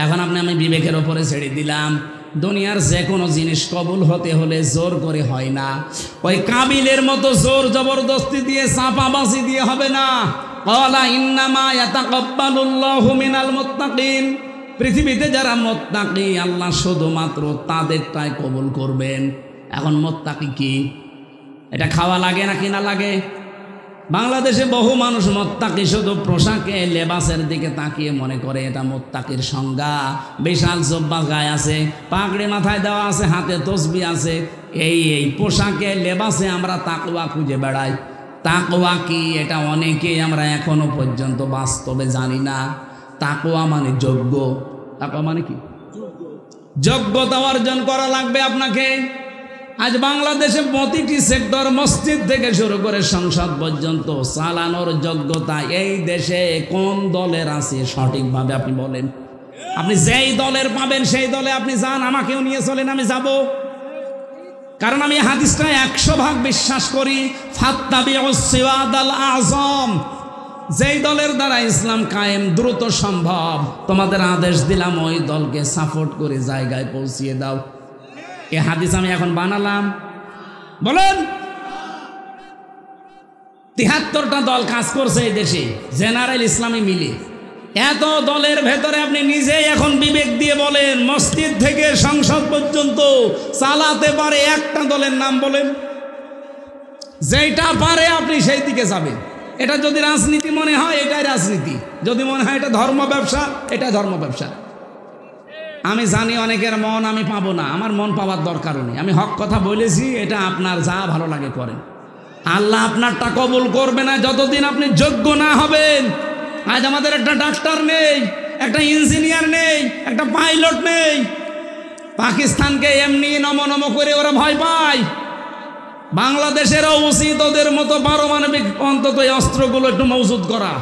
এখন আমি বিবেকের ওপরে ছেড়ে দিলাম, দুনিয়ার যে কোনো জিনিস কবুল হতে হলে জোর করে হয় না। ওই কাবিলের মতো জোর জবরদস্তি দিয়ে চাপাবাজি দিয়ে হবে না। ক্বালা ইন্নামা ইয়াতাকাব্বালুল্লাহু মিনাল মুত্তাকিন, পৃথিবীতে যারা মুত্তাকি আল্লাহ শুধুমাত্র তাদেরটাই কবুল করবেন। এখন মুত্তাকি কি, এটা খাওয়া লাগে নাকি না লাগে? বাংলাদেশে বহু মানুষ মুত্তাকি শুধু পোশাকে লেবাসের দিকে তাকিয়ে মনে করে এটা মুত্তাকির সংজ্ঞা। বিশাল জব্বা গায়ে আছে, পাগড়ি মাথায় দেওয়া আছে, হাতে তসবিহ আছে, এই পোশাকে লেবাসে আমরা তাকওয়া খুঁজে বেড়াই। তাকওয়া কি, এটা অনেকেই আমরা এখনো পর্যন্ত বাস্তবে জানি না। তাকওয়া মানে যোগ্য। তাকওয়া মানে কি? যোগ্যতা অর্জন করা লাগবে আপনাকে। আজ বাংলাদেশে প্রতিটি সেক্টর, মসজিদ থেকে শুরু করে সংসদ পর্যন্ত চালানোর যোগ্যতা এই দেশে কোন দলের আছে সঠিকভাবে আপনি বলেন। আপনি যেই দলের পাবেন সেই দলে আপনি যান, আমাকেও নিয়ে চলেন, আমি যাব। কারণ আমি হাদিসটা 100% বিশ্বাস করি। ফাত্তাবিউস সিরাতাল আযম, যেই দলের দ্বারা ইসলাম কায়েম দ্রুত সম্ভব, তোমাদের আদেশ দিলাম ওই দলকে সাপোর্ট করে জায়গায় পৌঁছিয়ে দাও। এ হাদিস আমি এখন বানালাম, বলেন। 73টা দল কাজ করছে এই দেশে, জেনারেল ইসলামী মিলে। এত দলের ভেতরে আপনি নিজেই এখন বিবেক দিয়ে বলেন, মসজিদ থেকে সংসদ পর্যন্ত চালাতে পারে একটা দলের নাম বলেন। যেটা পারে আপনি সেই দিকে যাবেন। এটা যদি রাজনীতি মনে হয় এটাই রাজনীতি, যদি মনে হয় এটা ধর্ম ব্যবসা, এটা ধর্ম ব্যবসা। আমি জানি অনেকের মন আমি পাবো না, আমার মন পাওয়ার দরকারও নেই। আমি হক কথা বলেছি, এটা আপনার যা ভালো লাগে করেন। আল্লাহ আপনারটা কবুল করবে না যতদিন আপনি যোগ্য না হবেন। আজ আমাদের একটা ডাক্তার নেই, একটা ইঞ্জিনিয়ার নেই, একটা পাইলট নেই। পাকিস্তানকে এমনি নম করে ওরা ভয় পায়। বাংলাদেশেরও উচিত ওদের মতো পারমাণবিক অন্তত অস্ত্রগুলো একটু মজুদ করা।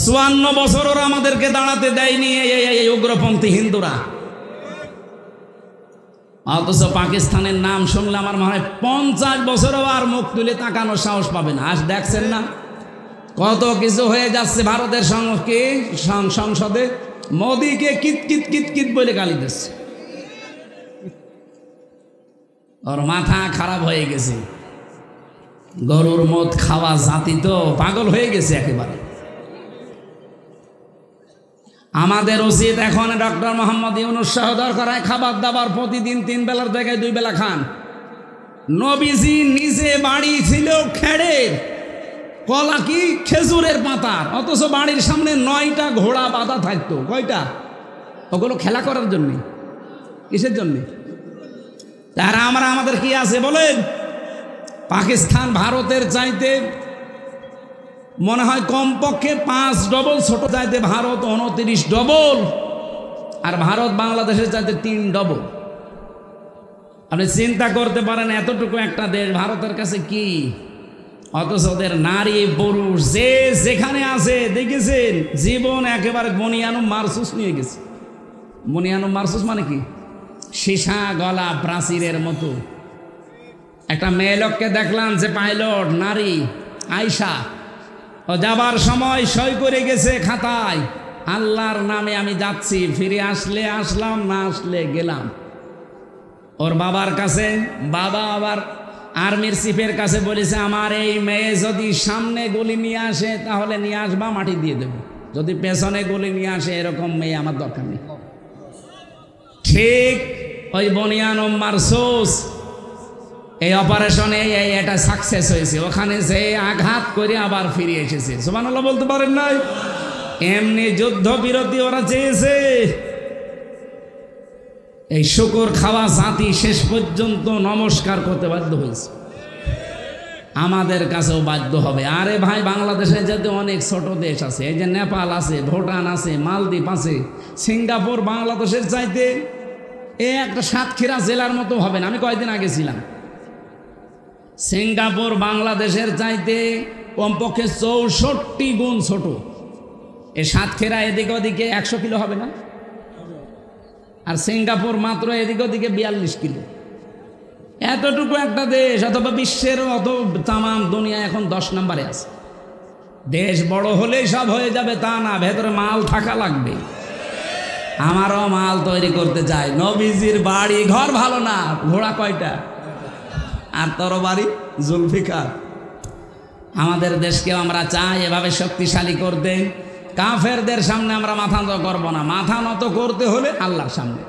54 বছর ওরা আমাদেরকে দাঁড়াতে দেয়নি এই উগ্রপন্থী হিন্দুরা। অথচ পাকিস্তানের নাম শুনলে আমার মনে হয় 50 বছরও আর মুখ তুলে তাকানোর সাহস পাবে না। আজ দেখছেন না কত কিছু হয়ে যাচ্ছে ভারতের সংসদে। মোদিকে কিত কিত কিত কিত বলে গালি দিচ্ছে। ওর মাথা খারাপ হয়ে গেছে। গরুর মদ খাওয়া জাতি তো পাগল হয়ে গেছে একেবারে। আমাদের উচিত এখন ডক্টর মোহাম্মদ ইউনূস সহ দরকার খাবার দাবার প্রতিদিন 3 বেলার জায়গায় 2 বেলা খান। নবীজি নিজে বাড়ি ছিল খেড়ের, কলা কি খেজুরের পাতার, অথচ বাড়ির সামনে 9টা ঘোড়া বাঁধা থাকতো। কয়টা? ওগুলো খেলা করার জন্যে। কিসের জন্যে? তারা আমাদের কি আছে বলেন? পাকিস্তান ভারতের চাইতে মনে হয় কমপক্ষে 5 ডবল ছোট, চাইতে ভারত 29 ডবল। আর ভারত বাংলাদেশের চাইতে 3 ডবল। আপনি চিন্তা করতে পারেন এতটুকু একটা দেশ ভারতের কাছে কি, অথচ ওদের নারী পুরুষ যে যেখানে আছে দেখেছেন জীবন একেবারে বনিয়ানুম মারসুস নিয়ে গেছে। বনিয়ানুম মারসুস মানে কি? সীসা গলা প্রাচীরের মতো। একটা মেয়ে লোককে দেখলাম যে পাইলট নারী আয়শা, ও যাবার সময় সই করে গেছে খাতায়, আল্লাহর নামে আমি যাচ্ছি, ফিরে আসলে আসলাম, না আসলে গেলাম। ওর বাবার কাছে, বাবা আবার আর্মির চিফের কাছে বলেছে আমার এই মেয়ে যদি সামনে গুলি নিয়ে আসে তাহলে নিয়ে আসবা, মাটি দিয়ে দেব, যদি পেছনে গুলি নিয়ে আসে এরকম মেয়ে আমার দরকার নেই। ঠিক ওই বনিয়ানুম মারসুস এই অপারেশনে এটা সাকসেস হয়েছে, ওখানে যে আঘাত করে আবার ফিরে এসেছে। সুবহানাল্লাহ বলতে পারেন নাই? এমনি যুদ্ধ বিরতি ওরা চেয়েছে। এই শুকর খাওয়া জাতি শেষ পর্যন্ত নমস্কার করতে বাধ্য হয়েছে, আমাদের কাছেও বাধ্য হবে। আরে ভাই, বাংলাদেশে যেতে অনেক ছোট দেশ আছে, এই যে নেপাল আছে, ভুটান আছে, মালদ্বীপ আছে, সিঙ্গাপুর বাংলাদেশের চাইতে একটা সাতক্ষীরা জেলার মতো হবে না। আমি কয়েকদিন আগে ছিলাম, সিঙ্গাপুর বাংলাদেশের চাইতে কমপক্ষে 64 গুণ ছোট। এই সাতক্ষীরা এদিকে ওদিকে 100 কিলো হবে না, আর সিঙ্গাপুর মাত্র এদিকে ওদিকে 42 কিলো। এতটুকু একটা দেশ, অথবা বিশ্বের অত তামাম দুনিয়া এখন 10 নম্বরে আছে। দেশ বড় হলেই সব হয়ে যাবে তা না, ভেতরে মাল থাকা লাগবে। আমারও মাল তৈরি করতে চাই। নবীজির বাড়ি ঘর ভালো না, ঘোড়া কয়টা আর তরবারি জুলফিকার। আমাদের দেশকেও আমরা চাই এভাবে শক্তিশালী করতে। কাফেরদের সামনে আমরা মাথা নত করব না, মাথা নত করতে হলে আল্লাহর সামনে।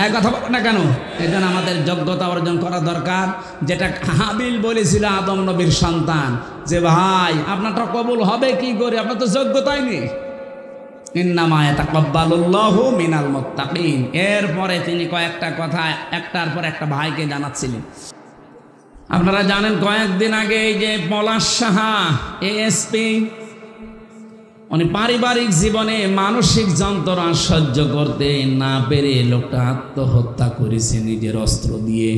এক কথা বলো না কেন? এই জন্য আমাদের যোগ্যতা অর্জন করা দরকার। যেটা হাবিল বলেছিল আদম নবীর সন্তান, যে ভাই আপনারটা কবুল হবে কি করে, আপনার তো যোগ্যতাই নেই। ইন্নামা ইয়াতাকাব্বালুল্লাহু মিনাল মুত্তাকিন। এরপরে তিনি কয়েকটা কথা একটার পর একটা ভাইকে জানাচ্ছিলেন। আপনারা জানেন কয়েকদিন আগে এই যে পলাশ সাহা এএসপি, উনি পারিবারিক জীবনে মানসিক যন্ত্রণা সহ্য করতে না পেরে লোকটা আত্মহত্যা করেছে নিজের অস্ত্র দিয়ে,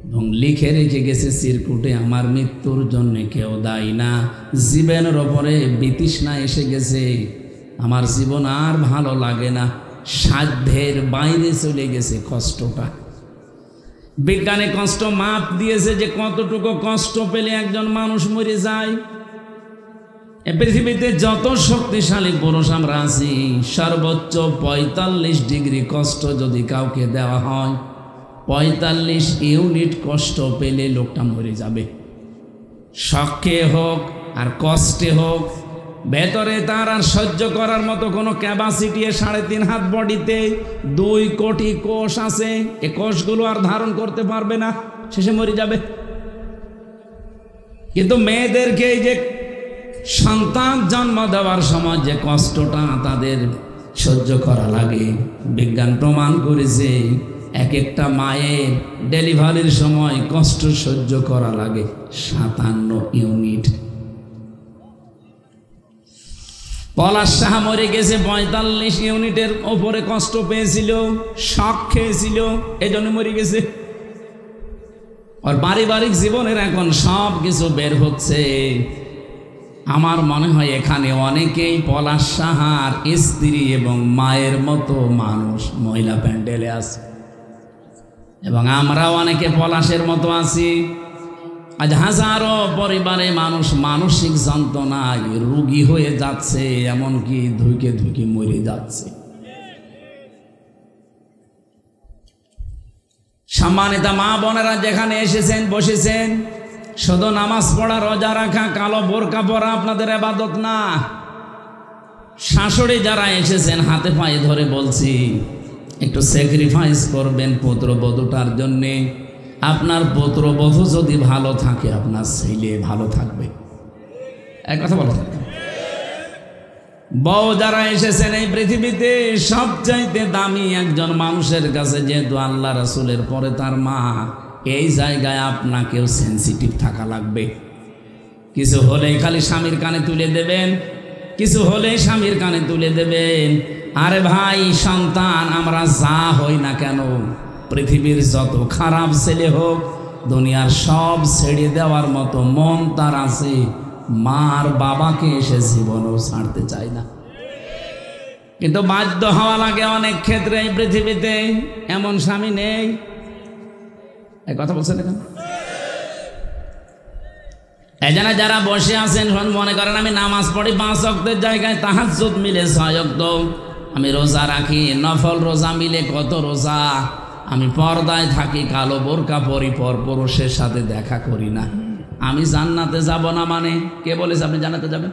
এবং লিখে রেখে গেছে চিরকুটে, আমার মৃত্যুর জন্য কেউ দায়ী না, জীবনের ওপরে বিতৃষ্ণা এসে গেছে, আমার জীবন আর ভালো লাগে না, সাধ্যের বাইরে চলে গেছে কষ্টটা। বিজ্ঞানে কষ্ট মাপ দিয়েছে যে কতটুকু কষ্ট পেলে একজন মানুষ মরে যায়। এ পৃথিবীতে যত শক্তিশালী পুরুষ আমরা আছি, সর্বোচ্চ 45 ডিগ্রি কষ্ট যদি কাউকে দেওয়া হয়, 45 ইউনিট কষ্ট পেলে লোকটা মরে যাবে। শখে হোক আর কষ্টে হোক, ভেতরে তার আর সহ্য করার মতো কোনো ক্যাপাসিটি 3.5 হাত বডিতে 2 কোটি কোষ আছে, এই কোষগুলো আর ধারণ করতে পারবে না, শেষে মরে যাবে। কিন্তু মেয়েদেরকে এই যে সন্তান জন্ম দেওয়ার সময় যে কষ্টটা তাদের সহ্য করা লাগে, বিজ্ঞান প্রমাণ করেছে এক একটা মায়ের ডেলিভারির সময় কষ্ট সহ্য করা লাগে 57 ইউনিট। পলাশ সাহা মরে গেছে 45 ইউনিটের ওপরে কষ্ট পেয়েছিল, শক খেয়েছিল, এই জন্য মরে গেছে। আর পারিবারিক জীবনের এখন সব কিছু বের হচ্ছে। আমার মনে হয় এখানে অনেকেই পলাশ সাহার স্ত্রী এবং মায়ের মতো মানুষ মহিলা প্যান্ডেলে আছে, এবং আমরাও অনেকে পলাশের মতো আছি। আজ হাজারো পরিবারে মানুষ মানসিক যন্ত্রণায় রোগী হয়ে যাচ্ছে, এমনকি ধুকে ধুকে মরে যাচ্ছে। সম্মানিত মা বোনেরা যেখানে এসেছেন বসেছেন, শুধু নামাজ পড়া, রোজা রাখা, কালো বোরকা পরা আপনাদের ইবাদত না। শাশুড়ি যারা এসেছেন হাতে পায়ে ধরে বলছি, একটু স্যাক্রিফাইস করবেন পুত্রবধূটার জন্যে। আপনার পুত্রবধূ যদি ভালো থাকে, আপনার ছেলে ভালো থাকবে। এক কথা বলো। বউ যারা এসেছেন এই পৃথিবীতে, সবচাইতে দামি একজন মানুষের কাছে যেহেতু আল্লাহ রাসূলের পরে তার মা, এই জায়গায় আপনাকেও সেন্সিটিভ থাকা লাগবে। কিছু হলেই খালি স্বামীর কানে তুলে দেবেন, কিছু হলে স্বামীর কানে তুলে দেবেন। আরে ভাই, সন্তান আমরা যা হই না কেন, পৃথিবীর যত খারাপ ছেলে হোক, দুনিয়ার সব ছেড়ে দেওয়ার মতো মন তার আছে, মার বাবাকে এসে জীবনও ছাড়তে চায় না। কিন্তু বাধ্য হওয়া লাগে অনেক ক্ষেত্রে। এই পৃথিবীতে এমন স্বামী নেই। এই কথা বলছেন এখন? এই জন্য যারা বসে আছেন মনে করেন আমি নামাজ পড়ি 5 ওয়াক্তের জায়গায় তাহাজ্জুদ মিলে 6 ওয়াক্ত, আমি রোজা রাখি, নফল রোজা মিলে কত রোজা, আমি পর্দায় থাকি, কালো বোরকা পরি, পর পুরুষের সাথে দেখা করি না, আমি জান্নাতে যাব না। মানে কে বলেছে আপনি জান্নাতে যাবেন?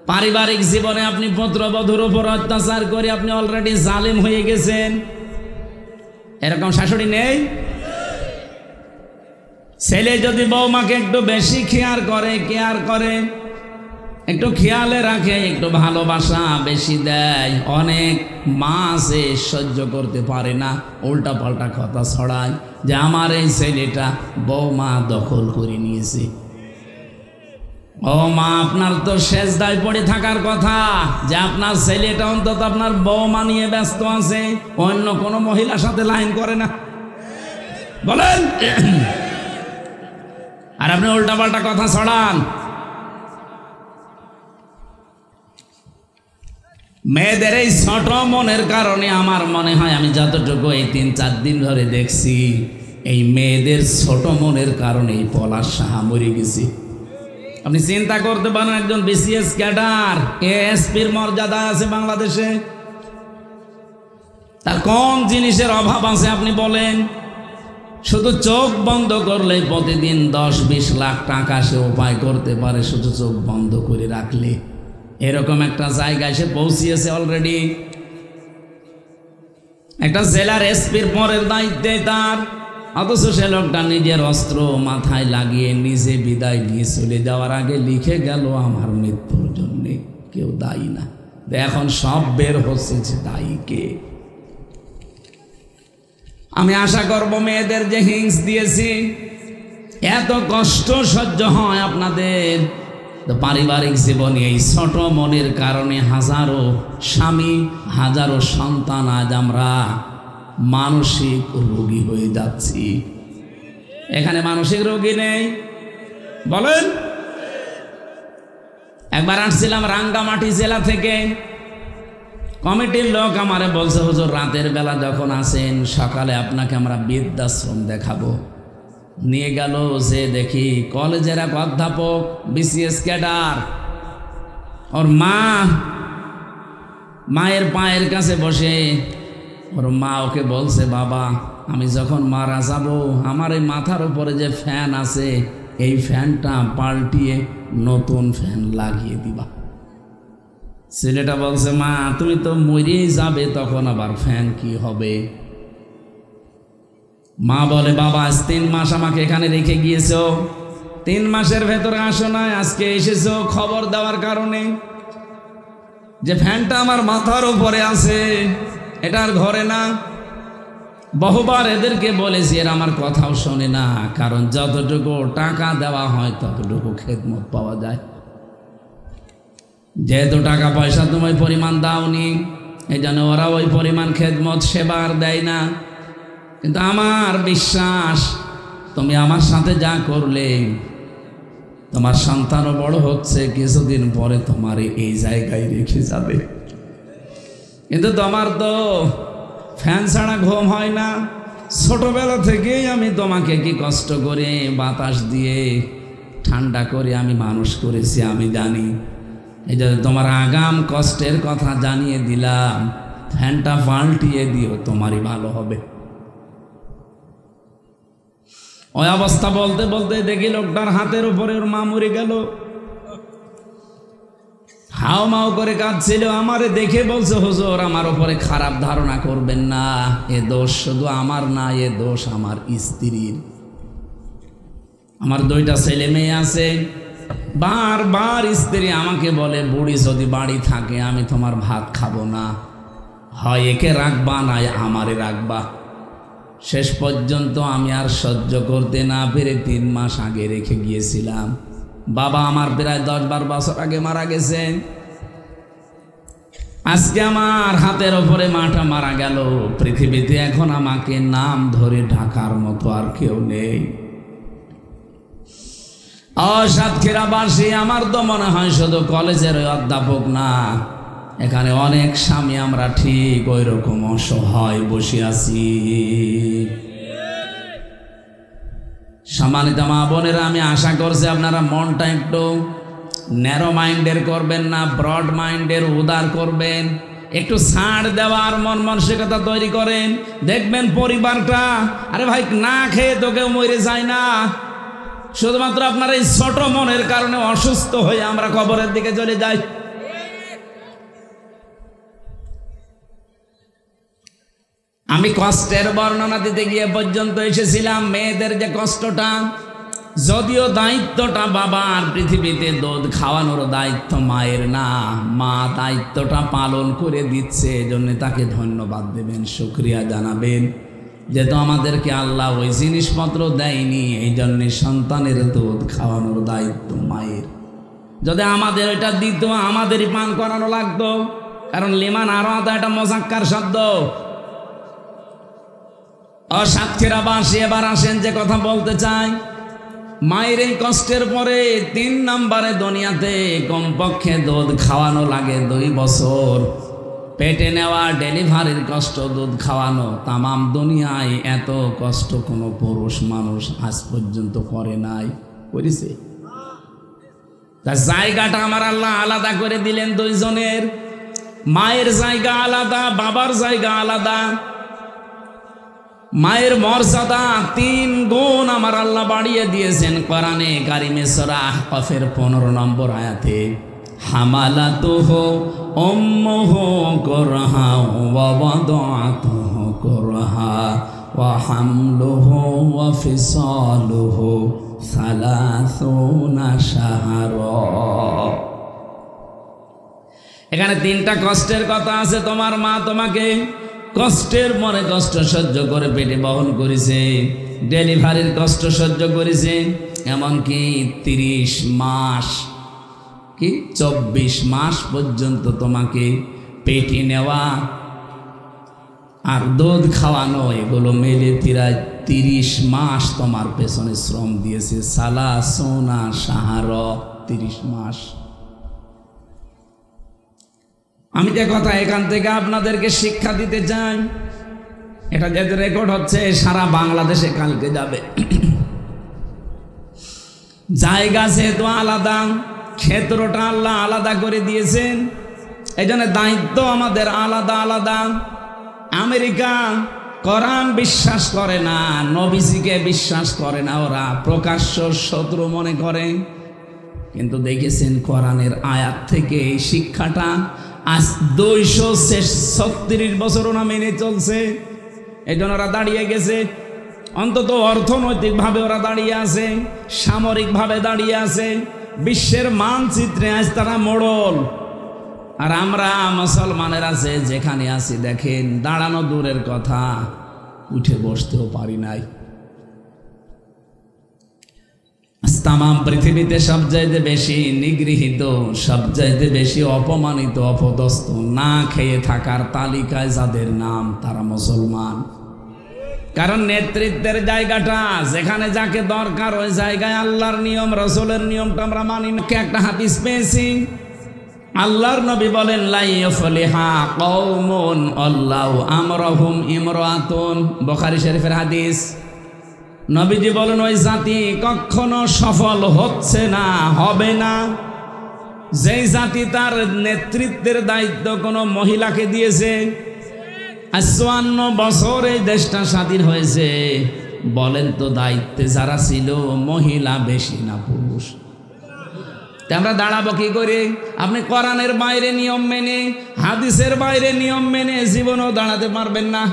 পারিবারিক জীবনে আপনি পুত্রবধূর উপর অত্যাচার করে আপনি অলরেডি জালেম হয়ে গেছেন। এরকম শাশুড়ি নেই? ছেলে যদি বৌমাকে একটু বেশি কেয়ার করে, একটু খেয়ালে রাখে, একটু ভালোবাসা বেশি দেয়, অনেক মা আছে সহ্য করতে পারে না, উল্টা পাল্টা কথা ছড়ায় যে আমার এই ছেলেটা বৌমা দখল করে নিয়েছে। ও মা, আপনার তো সেজদায় পড়ে থাকার কথা যে আপনার ছেলেটা অন্তত আপনার বৌমা নিয়ে ব্যস্ত আছে, অন্য কোনো মহিলার সাথে লাইন করে না, বলেন? আর আপনি উল্টা পাল্টা কথা ছড়ান। মেয়েদের এই ছোট মনের কারণে আমার মনে হয়, আমি যতটুকু এই 3-4 দিন ধরে দেখছি, এই মেয়েদের ছোট মনের কারণে এই পলাশ সাহা মরে গেছে। আপনি চিন্তা করতে পারেন, একজন বিসিএস ক্যাডার, এএসপির মর্যাদা আছে বাংলাদেশে, তার কোন জিনিসের অভাব আছে আপনি বলেন? শুধু চোখ বন্ধ করলে প্রতিদিন 10-20 লাখ টাকা সে উপায় করতে পারে, শুধু চোখ বন্ধ করে রাখলে। এরকম একটা জায়গায় সে পৌঁছিয়েছে অলরেডি। একটা জেলার এসপির পরের দায়িত্বে তার, অথচ সে লোকটা নিজের অস্ত্র মাথায় লাগিয়ে নিজে বিদায় নিয়ে চলে যাওয়ার আগে লিখে গেল আমার মৃত্যুর জন্যে কেউ দায়ী না। এখন সব বের হচ্ছে যে দায়ী কে। আমি আশা করব মেয়েদের যে হিংস দিয়েছি, এত কষ্ট সহ্য হয় আপনাদের, তো পারিবারিক জীবনে এই ছোট মনের কারণে হাজারো স্বামী, হাজারো সন্তান আজ আমরা মানসিক রোগী হয়ে যাচ্ছি। এখানে মানসিক রোগী নেই বলেন? একবার আসছিলাম রাঙ্গামাটি জেলা থেকে, কমিটির লোক আমারে বলছে, হুজুর রাতের বেলা যখন আসেন, সকালে আপনাকে আমরা বৃদ্ধাশ্রম দেখাবো। নিয়ে গেল, যে দেখি কলেজের এক অধ্যাপক, বিসিএস ক্যাডার, ওর মায়ের পায়ের কাছে বসে, ওর মা ওকে বলছে, বাবা আমি যখন মারা যাব, আমার এই মাথার উপরে যে ফ্যান আছে, এই ফ্যানটা পাল্টিয়ে নতুন ফ্যান লাগিয়ে দিবা। ছেলেটা বলছে, মা তুমি তো মরেই যাবে, তখন আবার ফ্যান কি হবে? মা বলে, বাবা আজ 3 মাস আমাকে এখানে রেখে গিয়েছো, 3 মাসের ভেতরে আসো না, আজকে এসেছো খবর দেওয়ার কারণে যে ফ্যানটা আমার মাথার উপরে আছে, এটা আর ঘরে না। বহুবার এদেরকে বলেছি, এরা আমার কথাও শোনে না, কারণ যতটুকু টাকা দেওয়া হয় ততটুকু খেদমত পাওয়া যায়। যেহেতু টাকা পয়সা তুমি পরিমাণ দাওনি, এই জন্য ওরা ওই পরিমাণ খেদমত সেবা আর দেয় না। কিন্তু আমার বিশ্বাস, তুমি আমার সাথে যা করলে, তোমার সন্তানও বড় হচ্ছে, কিছুদিন পরে তোমার এই জায়গায় রেখে যাবে। কিন্তু তোমার তো ফ্যান ছাড়া ঘুম হয় না। ছোটবেলা থেকেই আমি তোমাকে কি কষ্ট করে বাতাস দিয়ে ঠান্ডা করে আমি মানুষ করেছি, আমি জানি। এই জন্য তোমার আগাম কষ্টের কথা জানিয়ে দিলাম, ফ্যানটা পাল্টিয়ে দিও, তোমারই ভালো হবে। ওই অবস্থা বলতে বলতে দেখি লোকটার হাতের উপরে ওর মা মরে গেল, হাও মাও করে কাঁদছিল। আমারে দেখে বলছে, হুজুর আমার উপরে খারাপ ধারণা করবেন না, এ দোষ শুধু আমার না, এ দোষ আমার স্ত্রীর। আমার 2টা ছেলে মেয়ে আছে, বারবার স্ত্রী আমাকে বলে, বুড়ি যদি বাড়ি থাকে আমি তোমার ভাত খাবো না, হয় একে রাখবা না আমারে রাখবা। শেষ পর্যন্ত আমি আর সহ্য করতে না পেরে 3 মাস আগে রেখে গিয়েছিলাম। বাবা আমার প্রায় 10-12 বছর আগে মারা গেছে। আজকে আমার হাতের ওপরে মাটা মারা গেল, পৃথিবীতে এখন আমাকে নাম ধরে ঢাকার মতো আর কেউ নেই। সাতক্ষীরাবাসী, আমার তো মনে হয় শুধু কলেজের ওই অধ্যাপক না, এখানে অনেক স্বামী আমরা ঠিক ওই রকম অসহায় বসে আছি। সম্মানিত মা বোনেরা, আমি আশা করছি আপনারা মনটা একটু ন্যারো মাইন্ডের করবেন না, ব্রড মাইন্ডের উদার করবেন, একটু ছাড় দেওয়ার মন মানসিকতা তৈরি করেন। দেখবেন পরিবারটা, আরে ভাই না খেয়ে তো কেউ মরে যায় না, শুধুমাত্র আপনার এই ছোট মনের কারণে অসুস্থ হয়ে আমরা কবরের দিকে চলে যাই। আমি কষ্টের বর্ণনা দিতে গিয়ে পর্যন্ত এসেছিলাম মেয়েদের যে কষ্টটা, যদিও দায়িত্বটা বাবার, পৃথিবীতে দুধ খাওয়ানোর দায়িত্ব মায়ের না, মা দায়িত্বটা পালন করে দিচ্ছে, এজন্য তাকে ধন্যবাদ দেবেন, শুকরিয়া জানাবেন, যেহেতু আমাদেরকে আল্লাহ ওই জিনিসপত্র দেয়নি, এই জন্য সন্তানের দুধ খাওয়ানোর দায়িত্ব মায়ের। যদি আমাদের ওইটা দিত, আমাদেরই পান করানো লাগতো, কারণ লিমান আরো একটা মজাক্কার শব্দ। সাতক্ষীরাবাসী, এবার আসেন যে কথা বলতে চাই, মায়ের এই কষ্টের পরে 3 নম্বরে দুনিয়াতে কমপক্ষে দুধ খাওয়ানো লাগে 2 বছর। পেটে নেওয়া, ডেলিভারির কষ্ট, দুধ খাওয়ানো, তামাম দুনিয়ায় এত কষ্ট কোনো পুরুষ মানুষ আজ পর্যন্ত করে নাই, করেছে? তার জায়গাটা আমার আল্লাহ আলাদা করে দিলেন 2 জনের। মায়ের জায়গা আলাদা, বাবার জায়গা আলাদা। মায়ের মর্যাদা 3 গুণ আমার আল্লাহ বাড়িয়ে দিয়েছেন কোরআনে কারিমে সূরা আহকাফের 15 নম্বর আয়াতে। হামালাতুহু উম্মুহু কুরহা ওয়া ওয়াদাআতুহু কুরহা ওয়া হামলুহু ওয়া ফিসালুহু 30 শাহরা। এখানে 3টা কষ্টের কথা আছে। তোমার মা তোমাকে কষ্টের মনে কষ্ট সহ্য করে পেটে বহন করেছে, ডেলিভারির কষ্ট সহ্য করেছে, এমনকি 30 মাস, কি 24 মাস পর্যন্ত তোমাকে পেটে নেওয়া আর দুধ খাওয়ানো, এগুলো মেলে 30 মাস তোমার পেছনে শ্রম দিয়েছে। সালাসুনা শাহরা, 30 মাস। আমি যে কথা এখান থেকে আপনাদেরকে শিক্ষা দিতে চাই, এটা যেহেতু রেকর্ড হচ্ছে, সারা বাংলাদেশে কালকে যাবে। জায়গা যেহেতু আলাদা, ক্ষেত্রটা আল্লাহ আলাদা করে দিয়েছেন, এই জন্য দায়িত্ব আমাদের আলাদা আলাদা। আমেরিকা কোরআন বিশ্বাস করে না, নবীজিকে বিশ্বাস করে না, ওরা প্রকাশ্য শত্রু মনে করে, কিন্তু দেখেছেন কোরআনের আয়াত থেকে এই শিক্ষাটা আজ 236 বছর ওরা মেনে চলছে। এই জন্য ওরা দাঁড়িয়ে গেছে, অন্তত অর্থনৈতিকভাবে ওরা দাঁড়িয়ে আছে, সামরিকভাবে দাঁড়িয়ে আছে, বিশ্বের মানচিত্রে আজ তারা মোড়ল। আর আমরা মুসলমানের আছে যেখানে আছি, দেখেন দাঁড়ানো দূরের কথা, উঠে বসতেও পারি নাই। তামাম পৃথিবীতে সবচাইতে বেশি নিগৃহীত, সবচাইতে বেশি অপমানিত, অপদস্থ, না খেয়ে থাকার তালিকায় যাদের নাম, তারা মুসলমান। কারণ নেতৃত্বের জায়গাটা, যেখানে যাকে দরকার ওই জায়গায় আল্লাহর নিয়ম, রাসূলের নিয়মটা আমরা মানি না। একটা হাদিস পেয়েছি, আল্লাহর নবী বলেন, লা ইয়াফলিহা কওমুন আল্লাহু আমরহুম ইমরাতুন, বুখারী শরীফের হাদিস। নবীজি বলেন, ওই জাতি কখনো সফল হচ্ছে না, হবে না, যেই জাতি তার নেতৃত্বের দায়িত্ব কোনো মহিলাকে দিয়েছে। 54 বছর এই দেশটা স্বাধীন হয়েছে, বলেন তো দায়িত্বে যারা ছিল মহিলা বেশি না পুরুষ? আমরা দাঁড়াবো কি করে? আপনি কোরআনের বাইরে নিয়ম মেনে, হাদিসের বাইরে নিয়ম মেনে জীবনেও দাঁড়াতে পারবেন না।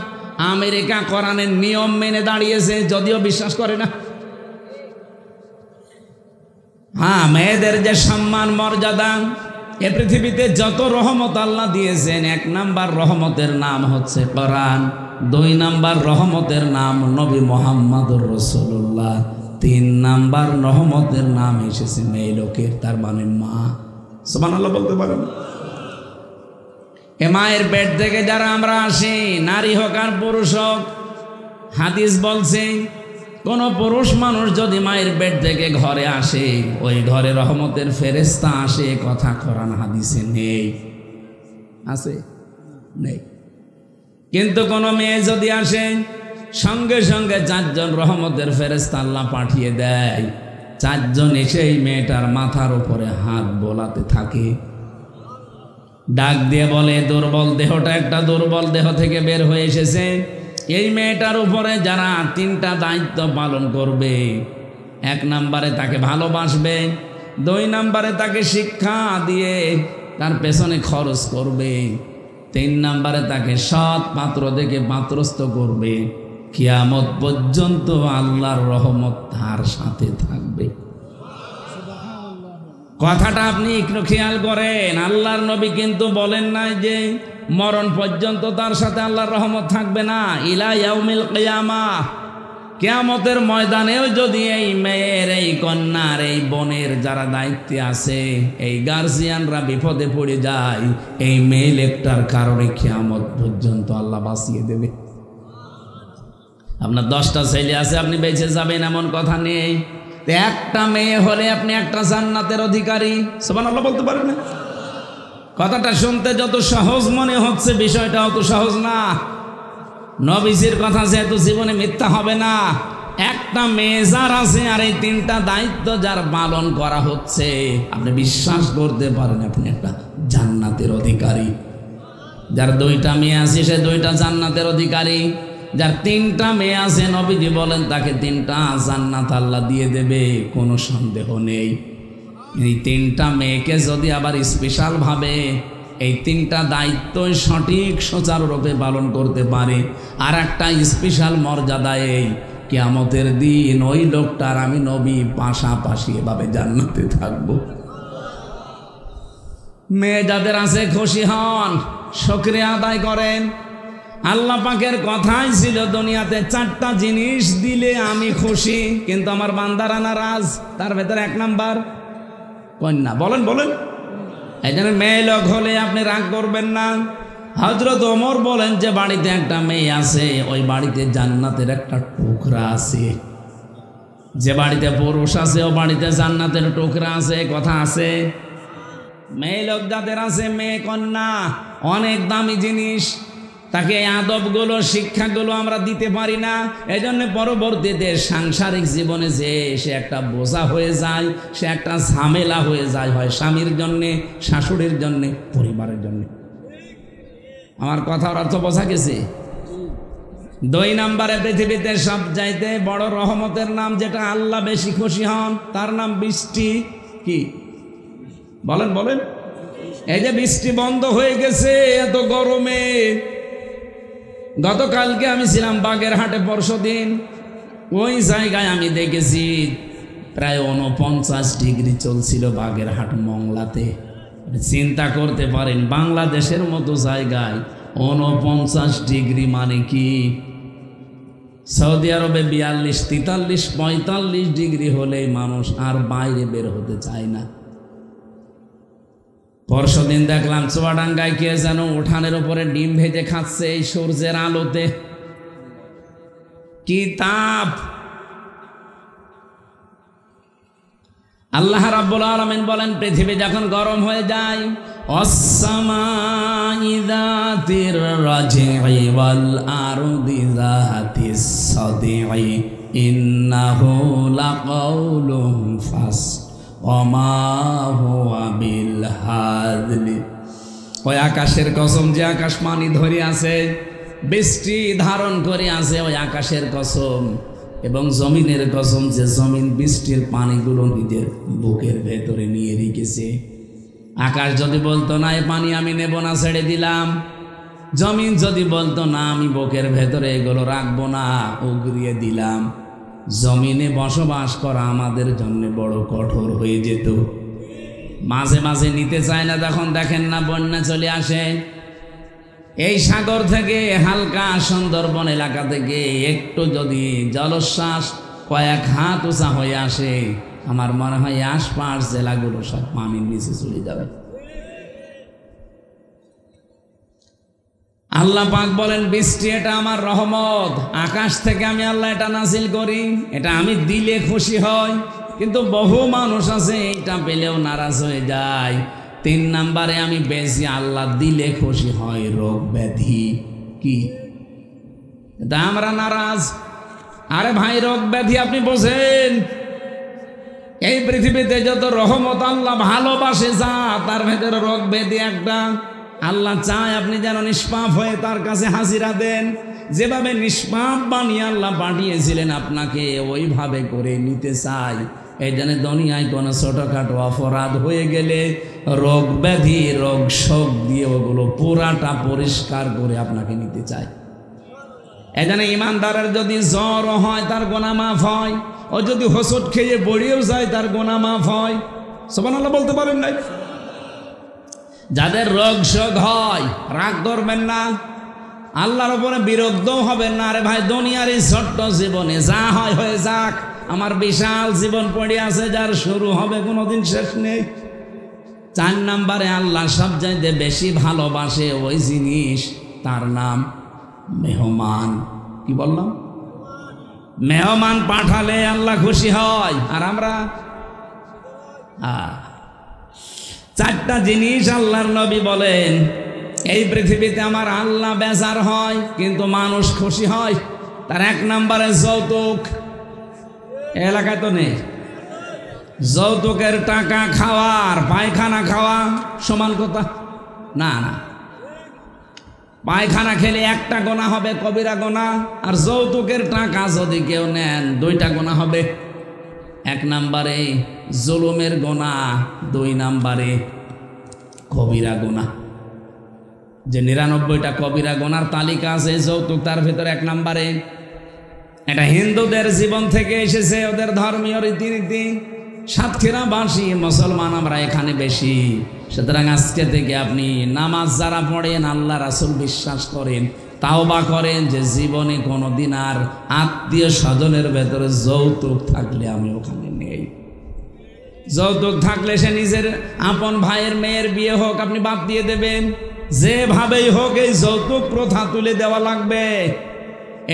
আমেরিকা কোরআনের নিয়ম মেনে দাঁড়িয়েছে, যদিও বিশ্বাস করে না। হ্যাঁ, মেয়েদের যে সম্মান মর্যাদা, এ পৃথিবীতে যত রহমত আল্লাহ দিয়েছেন, 1 নাম্বার রহমতের নাম হচ্ছে কোরআন, 2 নাম্বার রহমতের নাম নবী মুহাম্মদুর রাসূলুল্লাহ, 3 নাম্বার রহমতের নাম এসেছে মেয়ে লোকের, তার মানে মা। সুবহানাল্লাহ বলতে পারেন? এ মায়ের পেট থেকে যারা আমরা আসি, নারী হোক আর পুরুষ হোক, হাদিস বলছে কোন পুরুষ মানুষ যদি মায়ের পেট থেকে ঘরে আসে, ওই ঘরে রহমতের ফেরেশতা আসে, কথা কোরআন হাদিসে নেই। আছে? নেই। কিন্তু কোন মেয়ে যদি আসে, সঙ্গে সঙ্গে 4 জন রহমতের ফেরেশতা আল্লাহ পাঠিয়ে দেয়। 4 জন এসে এই মেয়েটার মাথার উপরে হাত বোলাতে থাকে, ডাক দিয়ে বলে, দুর্বল দেহটা একটা দুর্বল দেহ থেকে বের হয়ে এসেছে। এই মেয়েটার উপরে যারা 3টা দায়িত্ব পালন করবে, 1 নম্বরে তাকে ভালোবাসবে, 2 নম্বরে তাকে শিক্ষা দিয়ে তার পেছনে খরচ করবে, 3 নম্বরে তাকে সৎ পাত্র দেখে পাত্রস্থ করবে, কিয়ামত পর্যন্ত আল্লাহর রহমত তার সাথে থাকবে। কথাটা আপনি একটু খেয়াল করেন। আল্লাহর নবী কিন্তু বলেন নাই যে মরণ পর্যন্ত তার সাথে আল্লাহর রহমত থাকবে না। ইলা ইয়াউমিল কিয়ামাহ, কিয়ামতের ময়দানেও যদি এই মেয়ের, এই কন্যার, এই বোনের যারা দায়িত্বে আছে, এই গার্জিয়ানরা বিপদে পড়ে যায়, এই মেয়ে লোকটার কারণে কিয়ামত পর্যন্ত আল্লাহ বাঁচিয়ে দেবে। আপনার 10টা ছেলে আছে, আপনি বেঁচে যাবেন এমন কথা নেই। একটা মেয়ে হলে আপনি একটা জান্নাতের অধিকারী। সুবহানাল্লাহ বলতে পারেন না? কথাটা শুনতে যত সহজ মনে হচ্ছে, বিষয়টা অত সহজ না। নবীজির কথা যেহেতু জীবনে মিথ্যা হবে না। একটা মেয়ে যার আছে আর এই 3টা দায়িত্ব যার পালন করা হচ্ছে, আপনি বিশ্বাস করতে পারেন আপনি একটা জান্নাতের অধিকারী। যার 2টা মেয়ে আছে সে 2টা জান্নাতের অধিকারী। যার 3টা মেয়ে আছে, নবীজি বলেন তাকে 3টা জান্নাত আল্লাহ দিয়ে দেবে, কোনো সন্দেহ নেই। এই 3টা মেয়েকে যদি আবার স্পেশাল ভাবে এই 3টা দায়িত্বই সঠিক সুচারুরূপে পালন করতে পারে, আর একটা স্পেশাল মর্যাদা, এই কিয়ামতের দিন ওই লোকটার আমি নবী পাশাপাশি এভাবে জান্নাতে থাকবো। মেয়ে যাদের আছে খুশি হন, শুকরিয়া আদায় করেন। আল্লাহ পাকের কথাই ছিল দুনিয়াতে 4টা জিনিস দিলে আমি খুশি, কিন্তু আমার বান্দারা নারাজ। তার ভেতরে 1 নাম্বার কন্যা। বলেন বলেন। এই জন্য মেয়ে লোক হলে আপনি রাগ করবেন না। হযরত ওমর বলেন যে বাড়িতে একটা মেয়ে আছে, ওই বাড়িতে জান্নাতের একটা টুকরা আছে। যে বাড়িতে পুরুষ আছে, ও বাড়িতে জান্নাতের টুকরা আছে। কথা আছে। মেয়ে লোক যাদের আছে, মেয়ে কন্যা অনেক দামি জিনিস, তাকে আদবগুলো, শিক্ষাগুলো আমরা দিতে পারি না। এই জন্য পরবর্তীতে সাংসারিক জীবনে যে সে একটা বোঝা হয়ে যায়, সে একটা ঝামেলা হয়ে যায়, হয় স্বামীর জন্যে, শাশুড়ির জন্যে, পরিবারের জন্যে। আমার কথার অর্থ বোঝা গেছে? 2 নম্বরে পৃথিবীতে সবচাইতে বড় রহমতের নাম, যেটা আল্লাহ বেশি খুশি হন, তার নাম বৃষ্টি। কি বলেন বলেন? এই যে বৃষ্টি বন্ধ হয়ে গেছে এত গরমে। গতকালকে আমি ছিলাম বাগেরহাটে, পরশুদিন। ওই জায়গায় আমি দেখেছি প্রায় 49 ডিগ্রি চলছিল বাগেরহাট মংলাতে। চিন্তা করতে পারেন, বাংলাদেশের মতো জায়গায় 49 ডিগ্রি মানে কি? সৌদি আরবে 42, 43, 45 ডিগ্রি হলে মানুষ আর বাইরে বের হতে চায় না। পরশুদিন দেখলাম চুয়াডাঙ্গায় কে যেন উঠানের উপরে ডিম ভেজে খাচ্ছে এই সূর্যের আলোতে। কি তাপ! আল্লাহ রাব্বুল আলামিন বলেন, পৃথিবী যখন গরম হয়ে যায়, অস-সামাই যাতির রাজিই ওয়াল আরদি যাতিস সাদিই ইন্নাহু লাকাউলুন ফাসল ওয়া মা হুয়া বিল হাযলি। ওই আকাশের কসম, যে আকাশ পানি ধরে আছে, বৃষ্টি ধারণ করে আছে, ওই আকাশের কসম, এবং জমিনের কসম, যে জমিন বৃষ্টির পানিগুলো নিজের বুকের ভেতরে নিয়ে রেখেছে। আকাশ যদি বলতো না এই পানি আমি নেব না, ছেড়ে দিলাম, জমিন যদি বলতো না আমি বুকের ভেতরে এগুলো রাখবো না, উগরিয়ে দিলাম, জমিনে বসবাস করা আমাদের জন্য বড় কঠোর হয়ে যেত। মাঝে মাঝে নিতে চায় না, তখন দেখেন না বন্যা চলে আসে। এই সাগর থেকে হালকা সুন্দরবন এলাকা থেকে একটু যদি জলোচ্ছ্বাস কয়েক হাত উঁচা হয়ে আসে, আমার মনে হয় আশপাশ জেলাগুলো সব পানির নিচে চলে যাবে। আল্লাহ পাক বলেন বৃষ্টি এটা আমার রহমত, আকাশ থেকে আমি আল্লাহ এটা নাজিল করি, এটা আমি দিলে খুশি হয়। কিন্তু বহু মানুষ আছে এটা পেলেও নারাজ হয়ে যায়। 3 নম্বরে আমি বেশি আল্লাহ দিলে খুশি হয় রোগ ব্যাধি। কি এটা আমরা নারাজ? আরে ভাই রোগ ব্যাধি আপনি বোঝেন, এই পৃথিবীতে যত রহমত আল্লাহ ভালোবাসে যা তার ভেতরে রোগ ব্যাধি একটা। আল্লাহ চায় আপনি যেন নিষ্পাপ হয়ে তার কাছে হাজিরা দেন। যেভাবে নিষ্পাপ বানিয়ে আল্লাহ পাঠিয়েছিলেন আপনাকে ওইভাবে করে নিতে চাই। এই জন্য দুনিয়ায় কোনো ছোটখাটো অপরাধ হয়ে গেলে রোগ ব্যাধি রোগ শোক দিয়ে ওগুলো পুরাটা পরিষ্কার করে আপনাকে নিতে চায়। এই জন্য ইমানদারের যদি জ্বর হয় তার গুনাহ মাফ হয়, ও যদি হোঁচট খেয়ে পড়েও যায় তার গুনাহ মাফ হয়। সুবহানাল্লাহ বলতে পারেন নাই? যাদের রোগ শোক হয় রাগ করবেন না, আল্লাহর উপরে বিরক্ত হবেন না। আরে ভাই দুনিয়ার এই ছোট্ট জীবনে যা হয় হয়ে যাক, আমার বিশাল জীবন পড়ে আছে যার শুরু হবে কোনোদিন শেষ নেই। 4 নম্বরে আল্লাহ সবচাইতে বেশি ভালোবাসে ওই জিনিস, তার নাম মেহমান। কি বললাম? মেহমান পাঠালে আল্লাহ খুশি হয়। আর আমরা 4টা জিনিস আল্লাহর নবী বলেন এই পৃথিবীতে আমার আল্লাহ বেজার হয় কিন্তু মানুষ খুশি হয়। তার 1 নম্বরে যৌতুক। এলাকায় তো নেই। যৌতুকের টাকা খাওয়ার পায়খানা খাওয়া সমান কথা না। না, পায়খানা খেলে 1টা গোনা হবে কবিরা গোনা, আর যৌতুকের টাকা যদি কেউ নেন 2টা গোনা হবে। 1 নম্বরে জুলুমের গোনা, 2 নম্বরে কবিরা গোনা। যে 99টা কবিরা গোনার তালিকা আছে যৌতুক তার ভেতরে 1 নম্বরে। এটা হিন্দুদের জীবন থেকে এসেছে, ওদের ধর্মীয় রীতিনীতি। সাতক্ষীরাবাসী মুসলমান আমরা এখানে বেশি, সুতরাং আজকে থেকে আপনি নামাজ যারা পড়েন, আল্লাহ রাসূল বিশ্বাস করেন, তাওবা করেন যে জীবনে কোনোদিন আর আত্মীয় স্বজনের ভেতরে যৌতুক থাকলে আমি ওখানে নেই। যৌতুক থাকলে সে নিজের আপন ভাইয়ের মেয়ের বিয়ে হোক আপনি বাদ দিয়ে দেবেন। যেভাবেই হোক এই যৌতুক প্রথা তুলে দেওয়া লাগবে।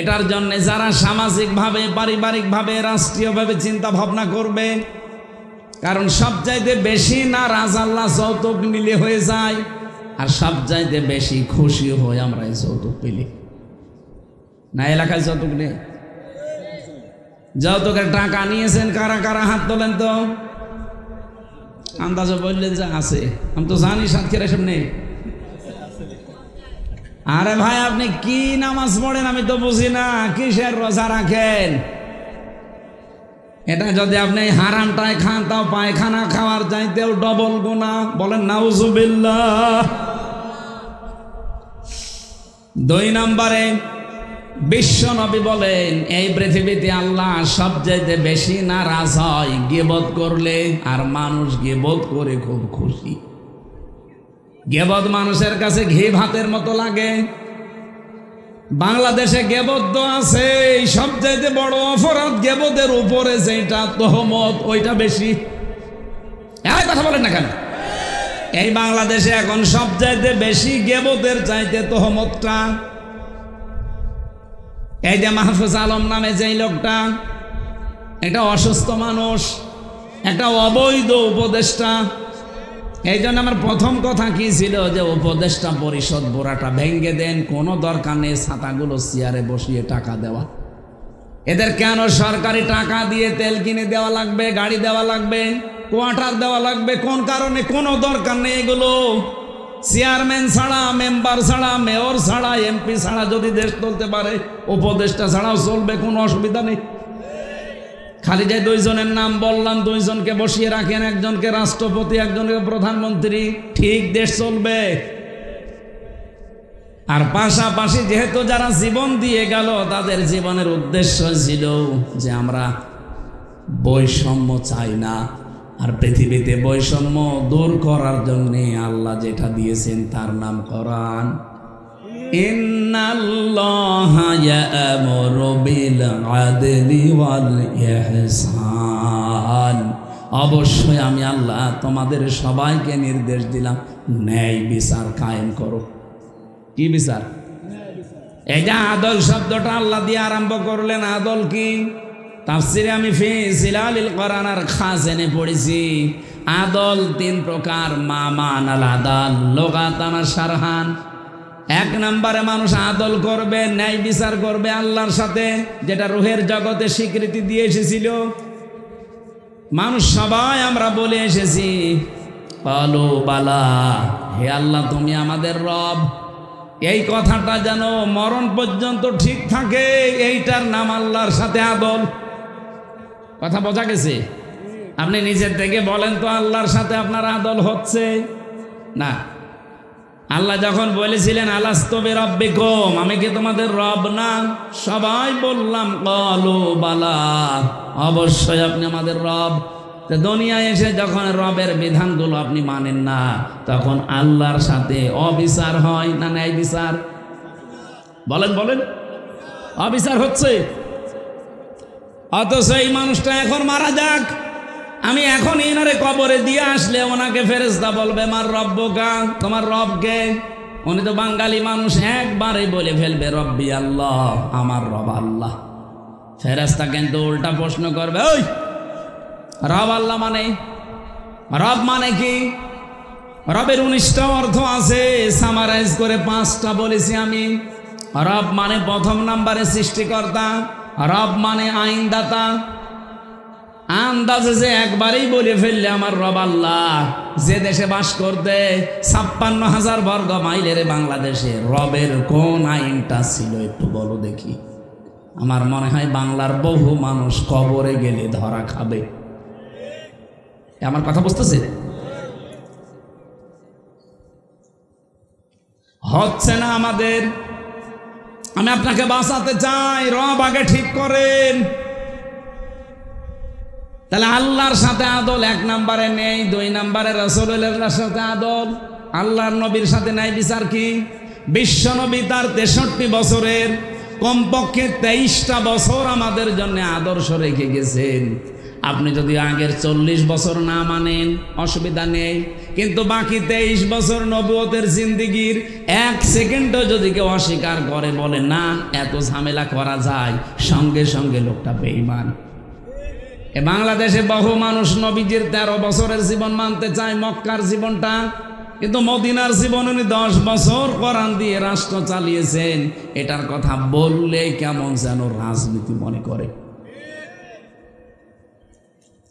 এটার জন্য যারা সামাজিকভাবে, পারিবারিকভাবে, রাষ্ট্রীয়ভাবে চিন্তা ভাবনা করবে, কারণ সবচাইতে বেশি নারাজ আল্লাহ যৌতুক নিলে হয়ে যায়, আর সবচাইতে বেশি খুশি হই আমরা এই যৌতুক পেলে। না এলাকায় যৌতুক নেই? যৌতুকের টাকা নিয়েছেন কারা কারা হাত তোলেন তো। আন্দাজে বললেন যে আছে, আমি তো জানি সাতক্ষীরা এসব নেই। আরে ভাই আপনি কি নামাজ পড়েন আমি তো বুঝি না, কিসের রোজা রাখেন? এটা যদি আপনি হারামটায় খান তাও পায়খানা খাওয়ার চাইতেও ডবল গুনাহ। বলেন নাউজুবিল্লাহ। 2 নম্বরে বিশ্ব নবী বলেন এই পৃথিবীতে আল্লাহ সবচাইতে বেশি নারাজ হয় গীবত করলে, আর মানুষ গীবত করে খুব খুশি। গীবত মানুষের কাছে ঘি ভাতের মতো লাগে। বাংলাদেশে গীবত তো আছে, সবচাইতে বড় অপরাধ গীবতের উপরে যেটা তহমত, ওইটা বেশি। এই কথা বলেন না কেন? এই বাংলাদেশে এখন সবচাইতে বেশি গীবতের চাইতে তহমতটা। এই যে মাহফুজ আলম নামে যেই লোকটা, একটা অসুস্থ মানুষ, একটা অবৈধ উপদেষ্টা। এই জন্য আমার প্রথম কথা কি ছিল যে উপদেষ্টা পরিষদ বোরাটা ভেঙে দেন, কোনো দরকার নেই ছাতাগুলো চেয়ারে বসিয়ে টাকা দেওয়া। এদের কেন সরকারি টাকা দিয়ে তেল কিনে দেওয়া লাগবে, গাড়ি দেওয়া লাগবে, কোয়ার্টার দেওয়া লাগবে? কোন কারণে? কোনো দরকার নেই এগুলো। চেয়ারম্যান ছাড়া, মেম্বার ছাড়া, মেয়র ছাড়া, এমপি ছাড়া যদি দেশ চলতে পারে, উপদেষ্টা ছাড়াও চলবে, কোনো অসুবিধা নেই। খালি যে 2 জনের নাম বললাম, 2 জনকে বসিয়ে রাখেন, একজনকে রাষ্ট্রপতি, একজনকে প্রধানমন্ত্রী, ঠিক দেশ চলবে। আর পাশাপাশি যেহেতু যারা জীবন দিয়ে গেল তাদের জীবনের উদ্দেশ্য ছিল যে আমরা বৈষম্য চাই না। আর পৃথিবীতে বৈষম্য দূর করার জন্য আল্লাহ যেটা দিয়েছেন তার নাম কোরআন। ইন্নাল্লাহা ইয়া'মুরু বিল আদলি ওয়াল ইহসান। অবশ্যই আমি আল্লাহ তোমাদের সবাইকে নির্দেশ দিলাম ন্যায় বিচার কায়েম করো। কি বিচার? এই যে আদল শব্দটা আল্লাহ দিয়ে আরম্ভ করলেন, আদল কি? তাফসিরে আমি ফি জিলালিল কোরআন আর খাজেনে পড়েছি, আদল 3 প্রকার। মামান আল আদাল লুগাতান শারহান। 1 নম্বরে মানুষ আদল করবে, ন্যায় বিচার করবে আল্লাহর সাথে, যেটা রূহের জগতে স্বীকৃতি দিয়ে এসেছিল। মানুষ সবাই আমরা বলে এসেছি কালু বালা, হে আল্লাহ তুমি আমাদের রব। এই কথাটা যেন মরণ পর্যন্ত ঠিক থাকে, এইটার নাম আল্লাহর সাথে আদল। কথা বোঝা গেছে? আপনি নিজের থেকে বলেন তো আল্লাহর সাথে আপনার আদল হচ্ছে না? আল্লাহ যখন বলেছিলেন আলাস্তু বিরাব্বিকুম, আমি কি তোমাদের রব না? সবাই বললাম কালু বালা, অবশ্যই আপনি আমাদের রব। তো দুনিয়ায় এসে যখন রবের বিধানগুলো আপনি মানেন না, তখন আল্লাহর সাথে অবিচার হয় না ন্যায় বিচার? বলেন বলেন, অবিচার হচ্ছে। অথচ এই মানুষটা এখন মারা যাক, আমি এখন ইনারে কবরে দিয়ে আসলে ওনাকে ফেরেশতা বলবে মার রব্বুকা, তোমার রবকে। উনি তো বাঙালি মানুষ, একবারে বলে ফেলবে রব্বি আল্লাহ, আমার রব আল্লাহ। ফেরেশতা কিন্তু উল্টা প্রশ্ন করবে, ওই রব আল্লাহ মানে? রব মানে কি? রবের 19টা অর্থ আছে, সামারাইজ করে 5টা বলেছি আমি। রব মানে 1 নম্বরে সৃষ্টিকর্তা, রব মানে আইনদাতা। আন্দাজে যে একবারেই বলে ফেললে আমার রব আল্লাহ, যে দেশে বাস করতে 56,000 বর্গ মাইলের বাংলাদেশে রবের কোন আইনটা ছিল একটু বলো দেখি। আমার মনে হয় বাংলার বহু মানুষ কবরে গেলে ধরা খাবে। আমার কথা বুঝতেছে? হচ্ছে না আমাদের। আমি আপনাকে বাঁচাতে চাই, রব আগে ঠিক করেন। তাহলে আল্লাহর সাথে আদল 1 নম্বরে নেই, 2 নম্বরে রাসূলুল্লাহর সাথে আদল। আল্লাহর নবীর সাথে ন্যায় বিচার কি? বিশ্ব নবী তার 63 বছরের কমপক্ষে 23টা বছর আমাদের জন্য আদর্শ রেখে গেছেন। আপনি যদি আগের 40 বছর না মানেন অসুবিধা নেই, কিন্তু বাকি 23 বছর নবুয়তের জিন্দেগির 1 সেকেন্ডও যদি কেউ অস্বীকার করে, বলে না এত ঝামেলা করা যায়, সঙ্গে সঙ্গে লোকটা বেঈমান। বাংলাদেশে বহু মানুষ নবীজির 13 বছরের জীবন মানতে চায়, মক্কার জীবনটা, কিন্তু মদিনার জীবন উনি 10 বছর কোরআন দিয়ে রাষ্ট্র চালিয়েছেন। এটার কথা বললে কেমন যেন রাজনীতি মনে করে।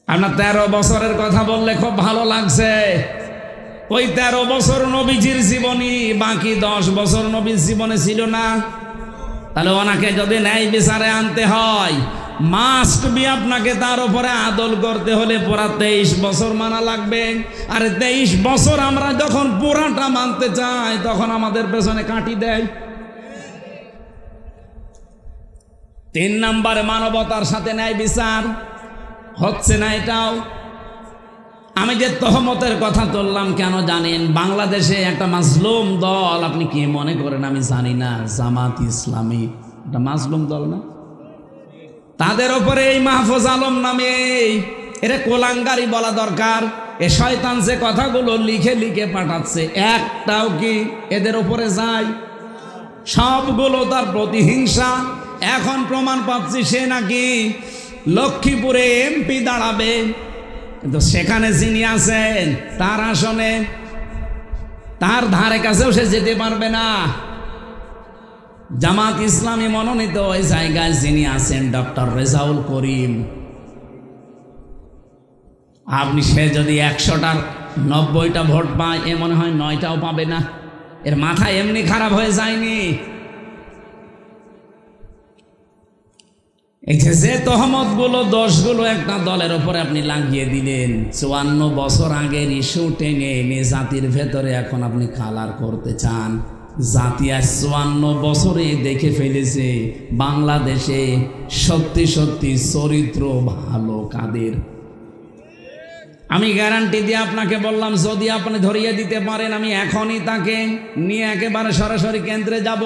আপনার 13 বছরের কথা বললে খুব ভালো লাগছে, ওই 13 বছর নবীজির জীবনী, বাকি 10 বছর নবীর জীবনে ছিল না। তাহলে ওনাকে যদি ন্যায় বিচারে আনতে হয়, মাস্ট বি আপনাকে তার উপরে আদল করতে হলে পুরা 23 বছর মানা লাগবে। আর 23 বছর আমরা যখন পুরাটা মানতে চাই, তখন আমাদের পেছনে কাটি দেয়। 3 নম্বরে মানবতার সাথে ন্যায় বিচার হচ্ছে না। এটাও আমি যে তহমতের কথা তুললাম কেন জানেন? বাংলাদেশে একটা মাজলুম দল, আপনি কি মনে করেন আমি জানি না, জামাত ইসলামী একটা মাজলুম দল না? তাদের ওপরে এই মাহফুজ আলম নামে এরা কোলাঙ্গারি বলা দরকার। এ শয়তান যে কথাগুলো লিখে লিখে পাঠাচ্ছে, একটাও কি এদের ওপরে যায়? সবগুলো তার প্রতিহিংসা। এখন প্রমাণ পাচ্ছি সে নাকি লক্ষ্মীপুরে এমপি দাঁড়াবে, কিন্তু সেখানে যিনি আছেন তার আসনে, তার ধারে কাছেও সে যেতে পারবে না। জামাত ইসলামী মনোনীত ওই জায়গায় যিনি আছেন ডক্টর রেজাউল করিম, আপনি সে যদি 100টার 90টা ভোট পায়, এ মনে হয় 9টাও পাবে না। এর মাথা এমনি খারাপ হয়ে যায়নি। এই যে তহমতগুলো, দোষগুলো একটা দলের উপরে আপনি লাগিয়ে দিলেন, 54 বছর আগের ইস্যু টেনে এনে জাতির ভেতরে এখন আপনি কালার করতে চান। জাতি আজ 54 বছরে দেখে ফেলেছে বাংলাদেশে সত্যি সত্যি চরিত্র ভালো কাদের। আমি গ্যারান্টি দিয়ে আপনাকে বললাম, যদি আপনি ধরিয়ে দিতে পারেন, আমি এখনই তাকে নিয়ে একেবারে সরাসরি কেন্দ্রে যাব।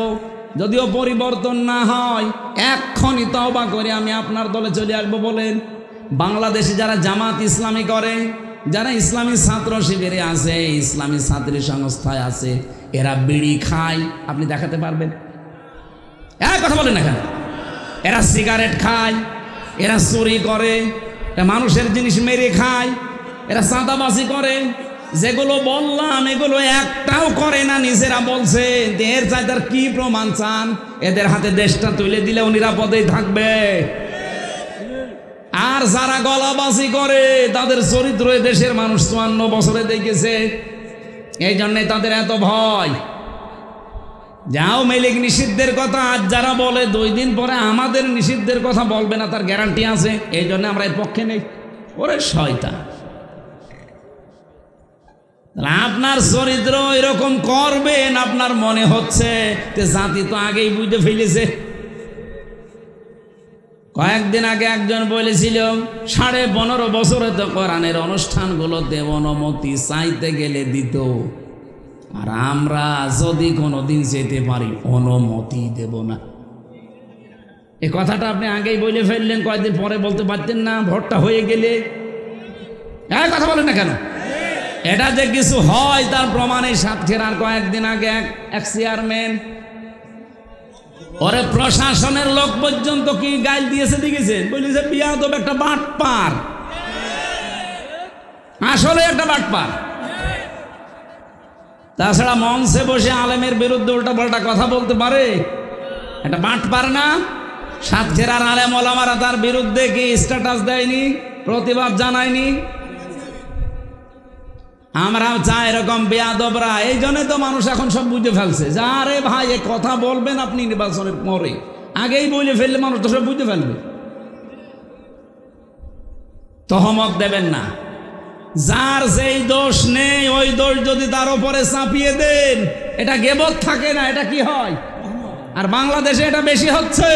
যদিও পরিবর্তন না হয়, এক্ষুনি তওবা করে আমি আপনার দলে চলে আসবো। বলেন, বাংলাদেশে যারা জামাত ইসলামী করে, যারা ইসলামী ছাত্র শিবিরে আছে, ইসলামী ছাত্রী সংস্থায় আছে, এরা বিড়ি খায়, আপনি দেখাতে পারবেন? কথা বলেন না কেন? এরা সিগারেট খায়, এরা চুরি করে, এরা মানুষের জিনিস মেরে খায়, এরা চাঁদাবাজি করে। যেগুলো বললাম এগুলো একটাও করে না, নিজেরা বলছে। এর চাই তার কি প্রমাণ চান? এদের হাতে দেশটা তুলে দিলেও নিরাপদেই থাকবে। আর যারা গলাবাজি করে তাদের চরিত্র দেশের মানুষ 54 বছরে দেখেছে। এই জন্যে তাদের এত ভয়। যাও মেলিক নিষিদ্ধের কথা আজ যারা বলে 2 দিন পরে আমাদের নিষিদ্ধের কথা বলবে না, তার গ্যারান্টি আছে। এই জন্য আমরা এর পক্ষে নেই। ওরে শয়তান, আপনার চরিত্র এরকম করবেন আপনার মনে হচ্ছে যে জাতি তো আগেই বুঝতে ফেলেছে। কয়েকদিন আগে একজন বলেছিল 15.5 বছরে তো কোরআনের অনুষ্ঠানগুলোতে অনুমতি চাইতে গেলে দিত, আর আমরা যদি কোনোদিন যেতে পারি অনুমতি দেব না। এই কথাটা আপনি আগেই বলে ফেললেন, কয়েকদিন পরে বলতে পারতেন না? ভোটটা হয়ে গেলে কথা বলেন না কেন? এটা যে কিছু হয় তার প্রমাণে সাতক্ষীরার কয়েকদিন আগে এক চেয়ারম্যান, ওরে প্রশাসনের লোক পর্যন্ত কি গাইল দিয়েছে দেখেছেন? বলেছে বিয়াদব, একটা বাটপার, আসলে একটা বাটপার। তাছাড়া মঞ্চে বসে আলেমের বিরুদ্ধে উল্টা পাল্টা কথা বলতে পারে? এটা বাটপার না? সাতক্ষীরার আলেম ওলামারা তার বিরুদ্ধে কি স্ট্যাটাস দেয়নি, প্রতিবাদ জানায়নি? আমরাও চাই এরকম বেয়াদবরা। এই জন্য তো মানুষ এখন সব বুঝে ফেলছে যে আরে ভাই এ কথা বলবেন আপনি নির্বাচনের পরে, আগেই বলে ফেললে মানুষ তো সব বুঝে ফেলবে। তহমত দেবেন না। যার যেই দোষ নেই ওই দোষ যদি তার উপরে চাপিয়ে দেন, এটা গেবত থাকে না, এটা কি হয়? আর বাংলাদেশে এটা বেশি হচ্ছে।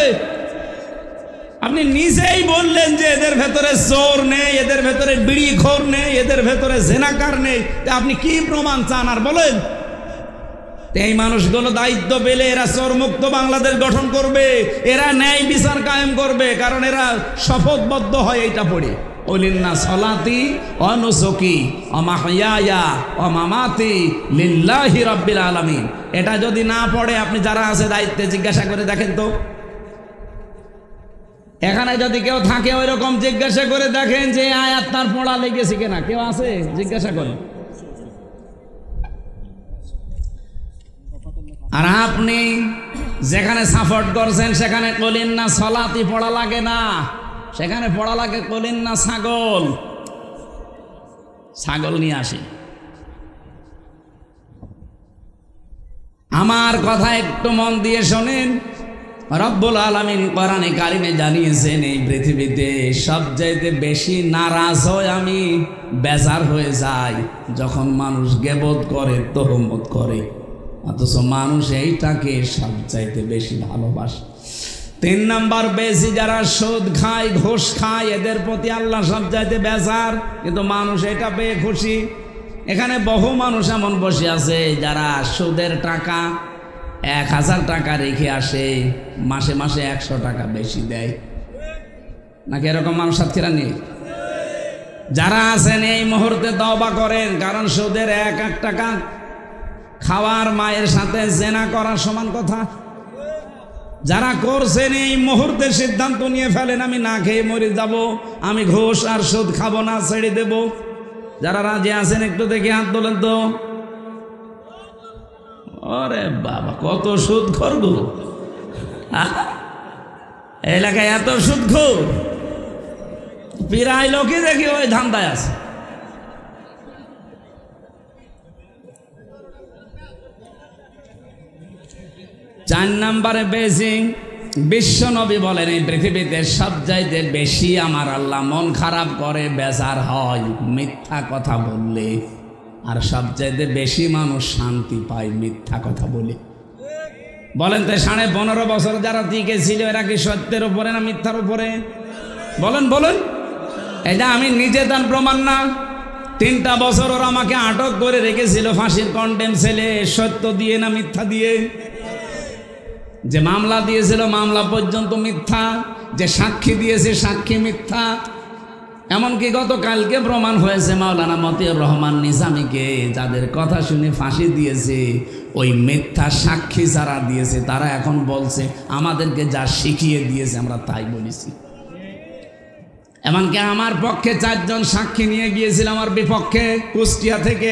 আপনি নিজেই বললেন যে এদের ভেতরে চোর নেই, এদের ভেতরে বিড়িখোর নেই, এদের ভেতরে জেনাকার নেই, আপনি কি প্রমাণ চান আর বলেন? এই মানুষগুলো দায়িত্ব পেলে এরা চোরমুক্ত বাংলাদেশ গঠন করবে, এরা ন্যায় বিচার কায়েম করবে, কারণ এরা শপথবদ্ধ হয় এইটা পড়ে, ওলিন্না সলাতি অনুসকি অমাহিয়া অমামাতি লিল্লাহি রাব্বিল আলামিন। এটা যদি না পড়ে আপনি যারা আছে দায়িত্বে জিজ্ঞাসা করে দেখেন তো। এখানে যদি কেউ থাকে ওই রকম জিজ্ঞাসা করে দেখেন যে আয়াত তার পড়া লেগেছে কিনা, কেউ আছে? জিজ্ঞাসা করেন। আর আপনি যেখানে সাপোর্ট করছেন সেখানে কলিন্না সলাতি পড়া লাগে না, সেখানে পড়া লাগে কলিন্না ছাগল। ছাগল নিয়ে আসে। আমার কথা একটু মন দিয়ে শোনেন। রব্বুল আলামিন কোরআনে কারিমে জানিয়েছেন এই পৃথিবীতে সবচাইতে বেশি নারাজ হয় আমি, বেজার হয়ে যাই যখন মানুষ গীবত করে, তহমত করে, অথচ মানুষ এইটাকে সবচাইতে বেশি ভালোবাসে। 3 নাম্বার বেশি যারা সুদ খায়, ঘুষ খায়, এদের প্রতি আল্লাহ সবচাইতে বেজার, কিন্তু মানুষ এটা পেয়ে খুশি। এখানে বহু মানুষ এমন বসে আছে যারা সুদের টাকা 1000 টাকা রেখে আসে, মাসে মাসে 100 টাকা বেশি দেয়। নাকি এরকম মানুষ সাতক্ষীরা নেই? যারা আছেন এই মুহূর্তে তওবা করেন, কারণ সুদের 1 টাকা খাওয়ার মায়ের সাথে জেনা করার সমান কথা। যারা করছেন এই মুহূর্তে সিদ্ধান্ত নিয়ে ফেলেন আমি না খেয়ে মরে যাব, আমি ঘুষ আর সুদ খাবো না, ছেড়ে দেব। যারা রাজি আছেন একটু দেখে হাত তোলেন তো। ওরে বাবা, কত সুদখোর গো এলাকায়, এত সুদখোর, প্রায় লোকই দেখি ওই ধান্দায় আছে। চার নম্বরে বেশি বিশ্ব নবী বলেন এই পৃথিবীতে সবচাইতে বেশি আমার আল্লাহ মন খারাপ করে, বেজার হয় মিথ্যা কথা বললে, আর সবচাইতে বেশি মানুষ শান্তি পায় মিথ্যা কথা বলে। বলেন তো 15.5 বছর যারা টিকে ছিল এরা কি সত্যের উপরে না মিথ্যার উপরে? বলেন বলেন। এটা আমি নিজে তার প্রমাণ না। 3টা বছর ওরা আমাকে আটক করে রেখেছিল ফাঁসির কন্ডেম ছেলে, সত্য দিয়ে না মিথ্যা দিয়ে? যে মামলা দিয়েছিল মামলা পর্যন্ত মিথ্যা, যে সাক্ষী দিয়েছে সাক্ষী মিথ্যা। এমনকি গতকালকে প্রমাণ হয়েছে মাওলানা মতিউর রহমান নিজামীকে যাদের কথা শুনে ফাঁসি দিয়েছে, ওই মিথ্যা সাক্ষী যারা দিয়েছে তারা এখন বলছে আমাদেরকে যা শিখিয়ে দিয়েছে আমরা তাই বলেছি। এমনকি আমার পক্ষে 4 জন সাক্ষী নিয়ে গিয়েছিল আমার বিপক্ষে কুষ্টিয়া থেকে।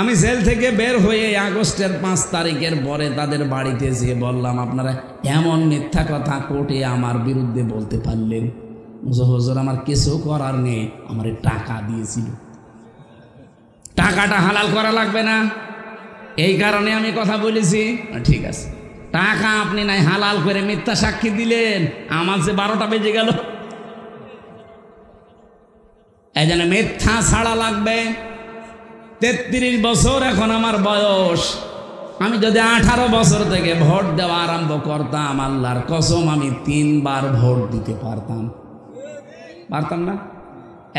আমি জেল থেকে বের হয়ে আগস্টের 5 তারিখের পরে তাদের বাড়িতে যেয়ে বললাম, আপনারা এমন মিথ্যা কথা কোর্টে আমার বিরুদ্ধে বলতে পারলেন? হুজুর আমার কিছু করার নেই, আমার টাকা দিয়েছিল, টাকাটা হালাল করা লাগবে না, এই কারণে আমি কথা বলেছি। ঠিক আছে, টাকা আপনি নাই হালাল করে মিথ্যা সাক্ষী দিলেন, আমার যে 12টা বেজে গেল। এই জন্য মিথ্যা ছাড়া লাগবে। 33 বছর এখন আমার বয়স। আমি যদি 18 বছর থেকে ভোট দেওয়া আরম্ভ করতাম, আল্লাহর কসম আমি 3 বার ভোট দিতে পারতাম না?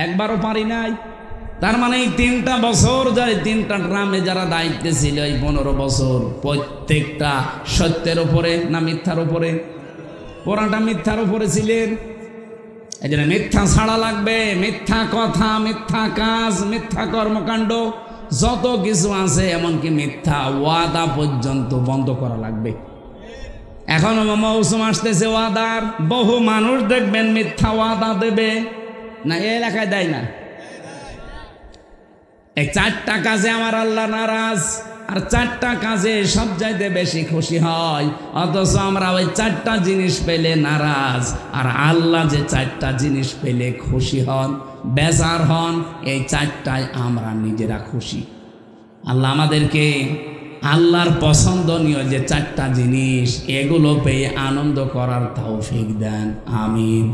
একবারও পারি নাই। তার মানে এই 3টা বছর যারা 3টা গ্রামে যারা দায়িত্বে ছিল, এই 15 বছর প্রত্যেকটা সত্যের উপরে না মিথ্যার উপরে? পুরাটা মিথ্যার উপরে ছিলেন। এই জন্য মিথ্যা ছাড়া লাগবে। মিথ্যা কথা, মিথ্যা কাজ, মিথ্যা কর্মকাণ্ড যত কিছু আছে, এমনকি মিথ্যা ওয়াদা পর্যন্ত বন্ধ করা লাগবে। এখন মৌসুম আসতেছে ওয়াদার, বহু মানুষ দেখবেন মিথ্যা ওয়াদা দেবে না, এই এলাকায় দেয় না। এই 4টা কাজে আমার আল্লাহ নারাজ, আর 4টা কাজে সব চাইতে বেশি খুশি হয়, অথচ আমরা ওই 4টা জিনিস পেলে নারাজ। আর আল্লাহ যে 4টা জিনিস পেলে খুশি হন, বেজার হন, এই 4টায় আমরা নিজেরা খুশি। আল্লাহ আমাদেরকে আল্লাহর পছন্দনীয় যে 4টা জিনিস, এগুলো পেয়ে আনন্দ করার তৌফিক দেন। আমিন।